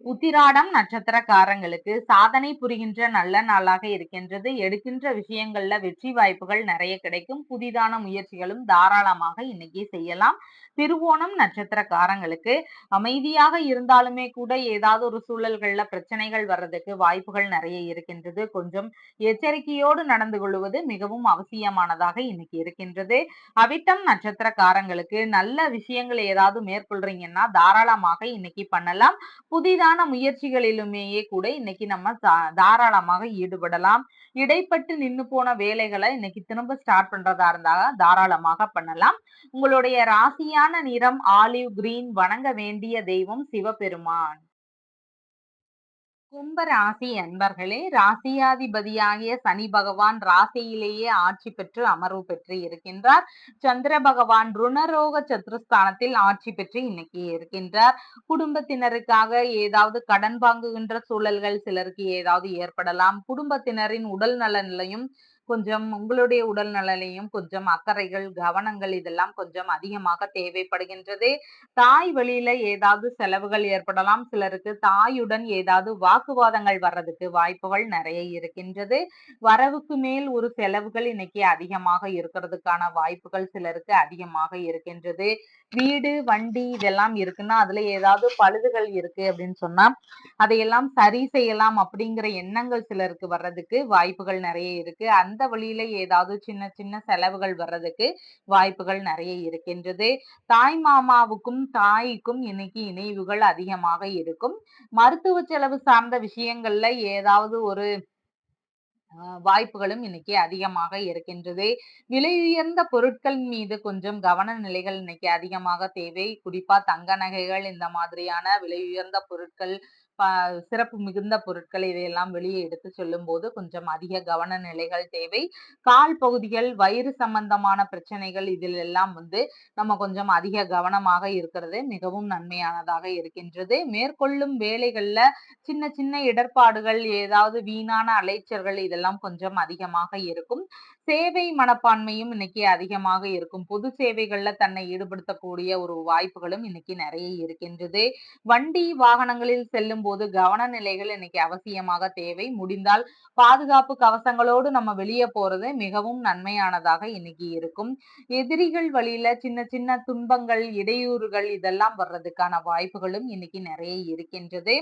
உத்திராடம் நட்சத்திரக்காரங்களுக்கு சாதனை புரிகின்ற நல்ல நாளாக இருக்கின்றது. எடுக்கின்ற விஷயங்கள்ல வெற்றி வாய்ப்புகள் நிறைய கிடைக்கும். புதிதான முயற்சிகளும் தாராளமாக இன்னைக்கு செய்யலாம். திருவோணம் நட்சத்திரக்காரங்களுக்கு அமைதியாக இருந்தாலுமே கூட ஏதாவது ஒரு சூழல்கள்ல பிரச்சனைகள் வர்றதுக்கு வாய்ப்புகள் நிறைய இருக்கின்றது. கொஞ்சம் எச்சரிக்கையோடு நடந்து கொள்வது மிகவும் அவசியமானதாக இன்னைக்கு இருக்கின்றது. அவிட்டம் நட்சத்திரக்காரங்களுக்கு நல்ல விஷயங்கள் ஏதாவது மேற்கொள்றீங்கன்னா தாராளமாக இன்னைக்கு பண்ணலாம். புதிதான புதிதான முயற்சிகளிலுமேயே கூட இன்னைக்கு நம்ம தாராளமாக ஈடுபடலாம். இடைப்பட்டு நின்னு போன வேலைகளை இன்னைக்கு திரும்ப ஸ்டார்ட் பண்றதா இருந்தா தாராளமாக பண்ணலாம். உங்களுடைய ராசியான நிறம் ஆலிவ் கிரீன். வணங்க வேண்டிய தெய்வம் சிவபெருமான். கும்ப ராசி அன்பர்களே, ராசியாதிபதியாகிய சனி பகவான் ராசியிலேயே ஆட்சி பெற்று அமர்வு பெற்று இருக்கின்றார். சந்திர பகவான் ருணரோக சத்துருஸ்தானத்தில் ஆட்சி பெற்று இன்னைக்கு இருக்கின்றார். குடும்பத்தினருக்காக ஏதாவது கடன் வாங்குகின்ற சூழல்கள் சிலருக்கு ஏதாவது ஏற்படலாம். குடும்பத்தினரின் உடல் நலனிலையும் கொஞ்சம் உங்களுடைய உடல் நலனையும் கொஞ்சம் அக்கறைகள், கவனங்கள் இதெல்லாம் கொஞ்சம் அதிகமாக தேவைப்படுகின்றது. தாய் வழியில ஏதாவது செலவுகள் ஏற்படலாம். சிலருக்கு தாயுடன் ஏதாவது வாக்குவாதங்கள் வர்றதுக்கு வாய்ப்புகள் நிறைய இருக்கின்றது. வரவுக்கு மேல் ஒரு செலவுகள் இன்னைக்கு அதிகமாக இருக்கிறதுக்கான வாய்ப்புகள் சிலருக்கு அதிகமாக இருக்கின்றது. வீடு, வண்டி இதெல்லாம் இருக்குன்னா அதுல ஏதாவது பழுதுகள் இருக்கு அப்படின்னு சொன்னா அதையெல்லாம் சரி செய்யலாம் அப்படிங்கிற எண்ணங்கள் சிலருக்கு வர்றதுக்கு வாய்ப்புகள் நிறைய இருக்கு. அந்த வழியில ஏதாவது சின்ன சின்ன செலவுகள் வர்றதுக்கு வாய்ப்புகள் நிறைய இருக்கின்றது. தாய் மாமாவுக்கும் தாய்க்கும் இன்னைக்கு இணைவுகள் அதிகமாக இருக்கும். மருத்துவ செலவு சார்ந்த விஷயங்கள்ல ஏதாவது ஒரு வாய்ப்புகளும் இன்னைக்கு அதிகமாக இருக்கின்றது. விலை உயர்ந்த பொருட்கள் மீது கொஞ்சம் கவன நிலைகள் இன்னைக்கு அதிகமாக தேவை. குறிப்பா தங்க நகைகள் இந்த மாதிரியான விலை உயர்ந்த பொருட்கள், சிறப்பு மிகுந்த பொருட்கள் இதையெல்லாம் வெளியே எடுத்து செல்லும் போது கொஞ்சம் அதிக கவன நிலைகள் தேவை. கால் பகுதிகள், வயிறு சம்பந்தமான பிரச்சனைகள் இதில் எல்லாம் நம்ம கொஞ்சம் அதிக கவனமாக இருக்கிறது மிகவும் நன்மையானதாக இருக்கின்றது. மேற்கொள்ளும் வேலைகள்ல சின்ன சின்ன இடர்பாடுகள், ஏதாவது வீணான அலைச்சல்கள் இதெல்லாம் கொஞ்சம் அதிகமாக இருக்கும். சேவை மனப்பான்மையும் இன்னைக்கு அதிகமாக இருக்கும். பொது சேவைகள்ல தன்னை ஈடுபடுத்தக்கூடிய ஒரு வாய்ப்புகளும் இன்னைக்கு நிறைய இருக்கின்றது. வண்டி வாகனங்களில் செல்லும் போது கவன நிலைகள் இன்னைக்கு அவசியமாக தேவை. முடிந்தால் பாதுகாப்பு கவசங்களோடு நம்ம வெளியே போறது மிகவும் நன்மையானதாக இன்னைக்கு இருக்கும். எதிரிகள் வழியில சின்ன சின்ன துன்பங்கள், இடையூறுகள் இதெல்லாம் வர்றதுக்கான வாய்ப்புகளும் இன்னைக்கு நிறைய இருக்கின்றது.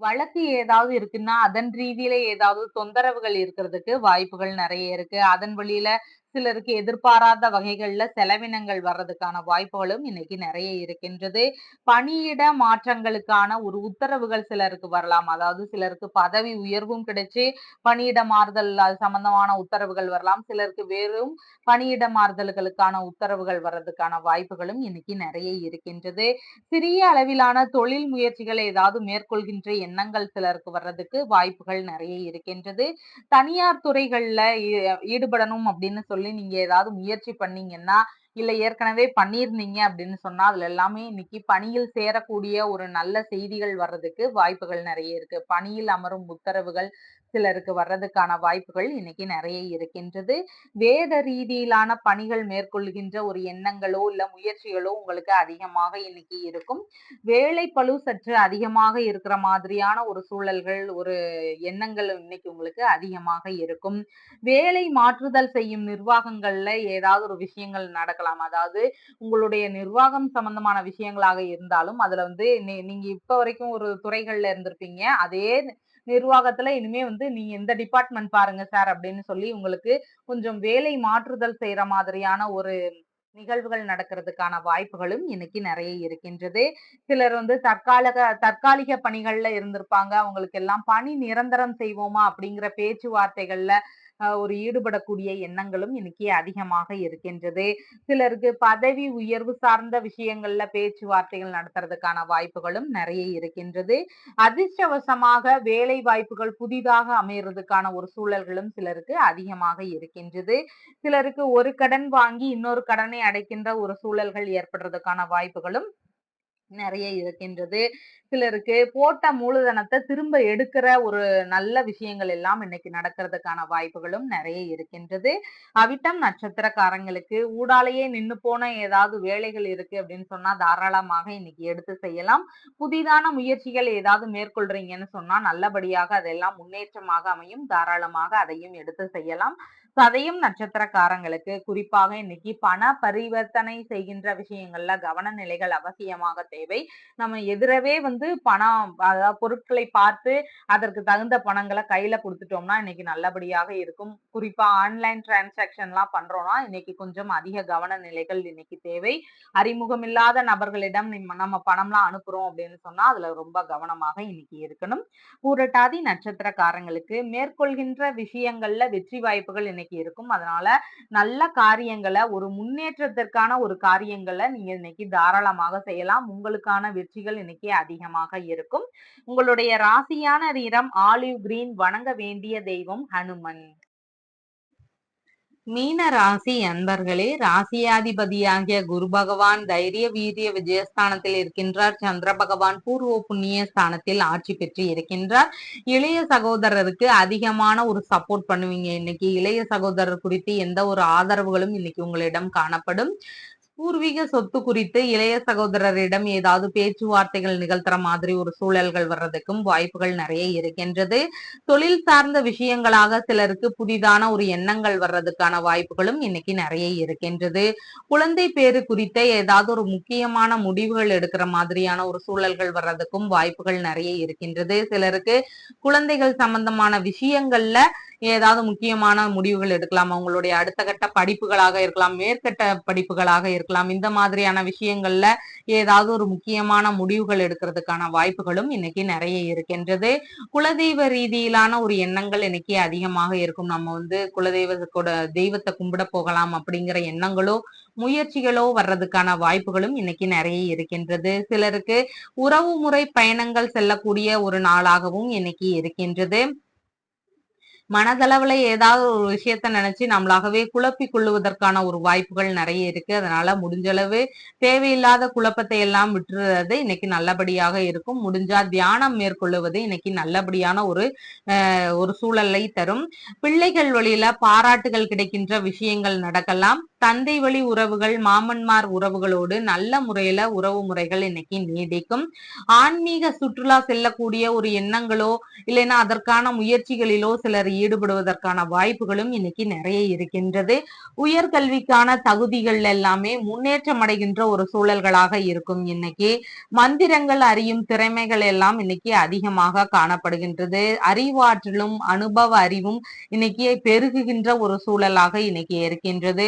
வழக்கு ஏதாவது இருக்குன்னா, அதன் ரீதியில ஏதாவது தொந்தரவுகள் இருக்கிறதுக்கு வாய்ப்புகள் நெறைய இருக்கு. அதன் வழியில சிலருக்கு எதிர்பாராத வகைகள்ல செலவினங்கள் வர்றதுக்கான வாய்ப்புகளும் இன்னைக்கு நெறைய இருக்கின்றது. பணியிட மாற்றங்களுக்கான ஒரு உத்தரவுகள் சிலருக்கு வரலாம். அதாவது சிலருக்கு பதவி உயர்வும் கிடைச்சு, பணியிட மாறுதல் அது சம்பந்தமான உத்தரவுகள் வரலாம். சிலருக்கு வெறும் பணியிட மாறுதல்களுக்கான உத்தரவுகள் வர்றதுக்கான வாய்ப்புகளும் இன்னைக்கு நெறைய இருக்கின்றது. சிறிய அளவிலான தொழில் முயற்சிகள் ஏதாவது மேற்கொள்கின்ற எண்ணங்கள் சிலருக்கு வர்றதுக்கு வாய்ப்புகள் நிறைய இருக்கின்றது. தனியார் துறைகள்ல ஈடுபடணும் அப்படின்னு சொல்லி நீங்க ஏதாவது முயற்சி பண்ணீங்கன்னா, இல்ல ஏற்கனவே பண்ணியிருந்தீங்க அப்படின்னு சொன்னா, அதுல எல்லாமே இன்னைக்கு பணியில் சேரக்கூடிய ஒரு நல்ல செய்திகள் வர்றதுக்கு வாய்ப்புகள் நிறைய இருக்கு. பணியில் அமரும் உத்தரவுகள் சிலருக்கு வர்றதுக்கான வாய்ப்புகள் இன்னைக்கு நிறைய இருக்கின்றது. வேத ரீதியிலான பணிகள் மேற்கொள்கின்ற ஒரு எண்ணங்களோ, இல்ல முயற்சிகளோ உங்களுக்கு அதிகமாக இன்னைக்கு இருக்கும். வேலைப்பளு சற்று அதிகமாக இருக்கிற மாதிரியான ஒரு சூழல்கள், ஒரு எண்ணங்கள் இன்னைக்கு உங்களுக்கு அதிகமாக இருக்கும். வேலை மாற்றுதல் செய்யும் நிர்வாகங்கள்ல ஏதாவது ஒரு விஷயங்கள் நடக்கலாம். அதாவது உங்களுடைய நிர்வாகம் சம்பந்தமான விஷயங்களாக இருந்தாலும், அதுல நீங்க இப்ப வரைக்கும் ஒரு துறைகள்ல இருந்திருப்பீங்க. அதே நிர்வாகத்துல இனிமே நீங்க இந்த டிபார்ட்மெண்ட் பாருங்க சார் அப்படின்னு சொல்லி உங்களுக்கு கொஞ்சம் வேலை மாற்றுதல் செய்யற மாதிரியான ஒரு நிகழ்வுகள் நடக்கிறதுக்கான வாய்ப்புகளும் இன்னைக்கு நிறைய இருக்கின்றது. சிலர் தற்காலிக பணிகள்ல இருந்திருப்பாங்க. அவங்களுக்கு எல்லாம் பணி நிரந்தரம் செய்வோமா அப்படிங்கிற பேச்சுவார்த்தைகள்ல ஒரு ஈடுபடக்கூடிய எண்ணங்களும் இன்னைக்கு அதிகமாக இருக்கின்றது. சிலருக்கு பதவி உயர்வு சார்ந்த விஷயங்கள்ல பேச்சுவார்த்தைகள் நடத்துறதுக்கான வாய்ப்புகளும் நிறைய இருக்கின்றது. அதிர்ஷ்டவசமாக வேலை வாய்ப்புகள் புதிதாக அமையறதுக்கான ஒரு சூழல்களும் சிலருக்கு அதிகமாக இருக்கின்றது. சிலருக்கு ஒரு கடன் வாங்கி இன்னொரு கடனை அடைக்கின்ற ஒரு சூழல்கள் ஏற்படுறதுக்கான வாய்ப்புகளும் நிறைய இருக்கின்றது. சிலருக்கு போட்ட மூலதனத்தை திரும்ப எடுக்கிற ஒரு நல்ல விஷயங்கள் எல்லாம் இன்னைக்கு நடக்கிறதுக்கான வாய்ப்புகளும் நிறைய இருக்கின்றது. அவிட்டம் நட்சத்திரக்காரங்களுக்கு ஊடாலேயே நின்னு போன ஏதாவது வேலைகள் இருக்கு அப்படின்னு சொன்னா தாராளமாக இன்னைக்கு எடுத்து செய்யலாம். புதிதான முயற்சிகள் ஏதாவது மேற்கொள்றீங்கன்னு சொன்னா நல்லபடியாக அதெல்லாம் முன்னேற்றமாக அமையும். தாராளமாக அதையும் எடுத்து செய்யலாம். சதயம் நட்சத்திரக்காரங்களுக்கு குறிப்பாக இன்னைக்கு பண பரிவர்த்தனை செய்கின்ற விஷயங்கள்ல கவன நிலைகள் அவசியமாக தேவை. நம்ம எதிரவே பணம் அதாவது பொருட்களை பார்த்து அதற்கு தகுந்த பணங்களை கையில கொடுத்துட்டோம்னா இன்னைக்கு நல்லபடியாக இருக்கும். குறிப்பா ஆன்லைன் டிரான்சாக்ஷன்லாம் பண்றோம்னா இன்னைக்கு கொஞ்சம் அதிக கவன நிலைகள் இன்னைக்கு தேவை. அறிமுகமில்லாத நபர்களிடம் நம்ம பணம்லாம் அனுப்புறோம் அப்படின்னு சொன்னா அதுல ரொம்ப கவனமாக இன்னைக்கு இருக்கணும். பூரட்டாதி நட்சத்திரக்காரங்களுக்கு மேற்கொள்கின்ற விஷயங்கள்ல வெற்றி வாய்ப்புகள் இன்னைக்கு இருக்கும். அதனால நல்ல காரியங்களை ஒரு முன்னேற்றத்திற்கான ஒரு காரியங்களை நீங்க இன்னைக்கு தாராளமாக செய்யலாம். உங்களுக்கான வெற்றிகள் இன்னைக்கு அதிகமாக இருக்கும். உங்களுடைய ராசியான நிறம் ஆலிவ் கிரீன். வணங்க வேண்டிய தெய்வம் ஹனுமன். மீன ராசி அன்பர்களே, ராசியாதிபதியாகிய குரு பகவான் தைரிய வீரிய விஜயஸ்தானத்தில் இருக்கின்றார். சந்திர பகவான் பூர்வ புண்ணிய ஸ்தானத்தில் ஆட்சி பெற்று இருக்கின்றார். இளைய சகோதரருக்கு அதிகமான ஒரு சப்போர்ட் பண்ணுவீங்க. இன்னைக்கு இளைய சகோதரர் குறித்து எந்த ஒரு ஆதரவுகளும் இன்னைக்கு உங்களிடம் காணப்படும். பூர்வீக சொத்து குறித்து இளைய சகோதரரிடம் ஏதாவது பேச்சுவார்த்தைகள் நிகழ்த்துற மாதிரி ஒரு சூழல்கள் வர்றதுக்கும் வாய்ப்புகள் நிறைய இருக்கின்றது. தொழில் சார்ந்த விஷயங்களாக சிலருக்கு புதிதான ஒரு எண்ணங்கள் வர்றதுக்கான வாய்ப்புகளும் இன்னைக்கு நிறைய இருக்கின்றது. குழந்தை பேரு குறித்த ஏதாவது ஒரு முக்கியமான முடிவுகள் எடுக்கிற மாதிரியான ஒரு சூழல்கள் வர்றதுக்கும் வாய்ப்புகள் நிறைய இருக்கின்றது. சிலருக்கு குழந்தைகள் சம்பந்தமான விஷயங்கள்ல ஏதாவது முக்கியமான முடிவுகள் எடுக்கலாம். அவங்களுடைய அடுத்த கட்ட படிப்புகளாக இருக்கலாம், மேற்கட்ட படிப்புகளாக இருக்கலாம். இந்த மாதிரியான விஷயங்கள்ல ஏதாவது ஒரு முக்கியமான முடிவுகள் எடுக்கிறதுக்கான வாய்ப்புகளும் இன்னைக்கு நிறைய இருக்கின்றது. குலதெய்வ ரீதியிலான ஒரு எண்ணங்கள் இன்னைக்கு அதிகமாக இருக்கும். நம்ம குலதெய்வத்தோட தெய்வத்தை கும்பிட போகலாம் அப்படிங்கிற எண்ணங்களோ முயற்சிகளோ வர்றதுக்கான வாய்ப்புகளும் இன்னைக்கு நிறைய இருக்கின்றது. சிலருக்கு உறவு முறை பயணங்கள் செல்லக்கூடிய ஒரு நாளாகவும் இன்னைக்கு இருக்கின்றது. மனதளவுல ஏதாவது ஒரு விஷயத்த நினைச்சு நம்மளாகவே குழப்பி கொள்ளுவதற்கான ஒரு வாய்ப்புகள் நிறைய இருக்கு. அதனால முடிஞ்ச அளவு தேவையில்லாத குழப்பத்தை எல்லாம் விட்டுறது இன்னைக்கு நல்லபடியாக இருக்கும். முடிஞ்சா தியானம் மேற்கொள்ளுவது இன்னைக்கு நல்லபடியான ஒரு சூழலை தரும். பிள்ளைகள் வழியில பாராட்டுகள் கிடைக்கின்ற விஷயங்கள் நடக்கலாம். தந்தை வழி உறவுகள், மாமன்மார் உறவுகளோடு நல்ல முறையில உறவு முறைகள் இன்னைக்கு நீடிக்கும். ஆன்மீக சுற்றுலா செல்லக்கூடிய ஒரு எண்ணங்களோ இல்லைன்னா அதற்கான முயற்சிகளிலோ சிலர் ஈடுபடுவதற்கான வாய்ப்புகளும் இன்னைக்கு நிறைய இருக்கின்றது. உயர்கல்விக்கான தகுதிகள் எல்லாமே முன்னேற்றம் அடைகின்ற ஒரு சூழல்களாக இருக்கும். இன்னைக்கு மந்திரங்கள் அறியும் திறமைகள் எல்லாம் இன்னைக்கு அதிகமாக காணப்படுகின்றது. அறிவாற்றலும் அனுபவ அறிவும் இன்னைக்கு பெருகுகின்ற ஒரு சூழலாக இன்னைக்கு இருக்கின்றது.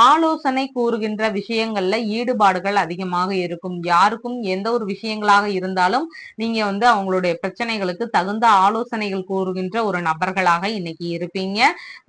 ஆலோசனை கூறுகின்ற விஷயங்கள்ல ஈடுபாடுகள் அதிகமாக இருக்கும். யாருக்கும் எந்த ஒரு விஷயங்களாக இருந்தாலும் நீங்க அவங்களுடைய பிரச்சனைகளுக்கு தகுந்த ஆலோசனைகள் கூறுகின்ற ஒரு நபர்களாக இன்னைக்கு இருப்பீங்க.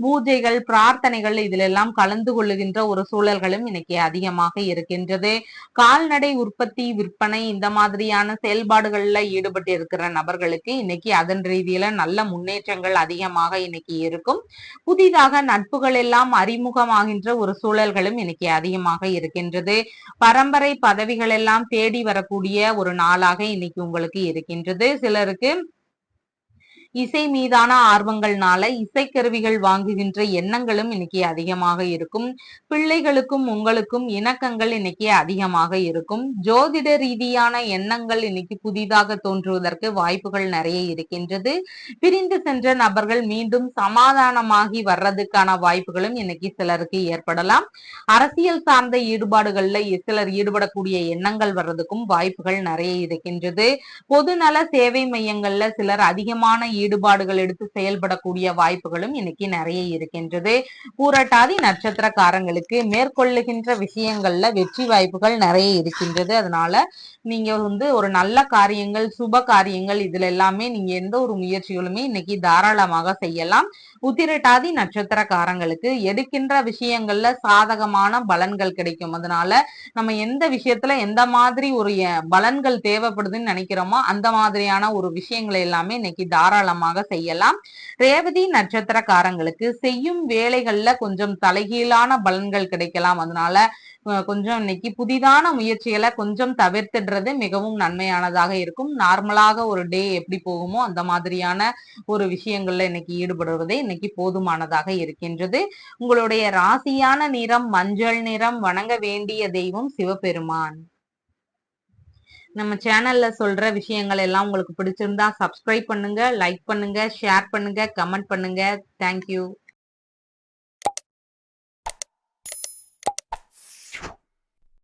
பூஜைகள், பிரார்த்தனைகள் இதுல எல்லாம் கலந்து கொள்ளுகின்ற ஒரு சூழல்களும் இன்னைக்கு அதிகமாக இருக்கின்றது. கால்நடை உற்பத்தி, விற்பனை இந்த மாதிரியான செயல்பாடுகள்ல ஈடுபட்டு இருக்கிற நபர்களுக்கு இன்னைக்கு அதன் ரீதியில நல்ல முன்னேற்றங்கள் அதிகமாக இன்னைக்கு இருக்கும். புதிதாக நட்புகள் எல்லாம் அறிமுகமாகின்ற ஒரு சூழல்களும் இன்னைக்கு அதிகமாக இருக்கின்றது. பரம்பரை பதவிகள் எல்லாம் தேடி வரக்கூடிய ஒரு நாளாக இன்னைக்கு உங்களுக்கு இருக்கின்றது. சிலருக்கு இசை மீதான ஆர்வங்கள்னால இசைக்கருவிகள் வாங்குகின்ற எண்ணங்களும் இன்னைக்கு அதிகமாக இருக்கும். பிள்ளைகளுக்கும் உங்களுக்கும் இணக்கங்கள் இன்னைக்கு அதிகமாக இருக்கும். ஜோதிட ரீதியான எண்ணங்கள் இன்னைக்கு புதிதாக தோன்றுவதற்கு வாய்ப்புகள் நிறைய இருக்கின்றது. பிரிந்து சென்ற நபர்கள் மீண்டும் சமாதானமாகி வர்றதுக்கான வாய்ப்புகளும் இன்னைக்கு சிலருக்கு ஏற்படலாம். அரசியல் சார்ந்த ஈடுபாடுகள்ல சிலர் ஈடுபடக்கூடிய எண்ணங்கள் வர்றதுக்கும் வாய்ப்புகள் நிறைய இருக்கின்றது. பொதுநல சேவை மையங்கள்ல சிலர் அதிகமான ஈடுபாடுகள் எடுத்து செயல்படக்கூடிய வாய்ப்புகளும் இன்னைக்கு நிறைய இருக்கின்றது. பூரட்டாதி நட்சத்திரக்காரங்களுக்கு மேற்கொள்ளுகின்ற விஷயங்கள்ல வெற்றி வாய்ப்புகள் நிறைய இருக்கின்றது. அதனால நீங்க ஒரு நல்ல காரியங்கள், சுப காரியங்கள் இதுல எல்லாமே நீங்க எந்த ஒரு முயற்சிகளுமே இன்னைக்கு தாராளமாக செய்யலாம். உத்திரட்டாதி நட்சத்திரக்காரங்களுக்கு எடுக்கின்ற விஷயங்கள்ல சாதகமான பலன்கள் கிடைக்கும். அதனால நம்ம எந்த விஷயத்துல எந்த மாதிரி ஒரு பலன்கள் தேவைப்படுதுன்னு நினைக்கிறோமோ அந்த மாதிரியான ஒரு விஷயங்களை எல்லாமே இன்னைக்கு தாராளமாக செய்யலாம். ரேவதி நட்சத்திரக்காரங்களுக்கு செய்யும் வேலைகள்ல கொஞ்சம் தலைகீழான பலன்கள் கிடைக்கலாம். அதனால கொஞ்சம் இன்னைக்கு புதிதான முயற்சிகளை கொஞ்சம் தவிர்த்துடுறது மிகவும் நன்மையானதாக இருக்கும். நார்மலாக ஒரு டே எப்படி போகுமோ அந்த மாதிரியான ஒரு விஷயங்கள்ல இன்னைக்கு ஈடுபடுவதே இன்னைக்கு போதுமானதாக இருக்கின்றது. உங்களுடைய ராசியான நிறம் மஞ்சள் நிறம். வணங்க வேண்டிய தெய்வம் சிவபெருமான். நம்ம சேனல்ல சொல்ற விஷயங்கள் எல்லாம் உங்களுக்கு பிடிச்சிருந்தா சப்ஸ்கிரைப் பண்ணுங்க, லைக் பண்ணுங்க, ஷேர் பண்ணுங்க, கமெண்ட் பண்ணுங்க. தேங்க்யூ.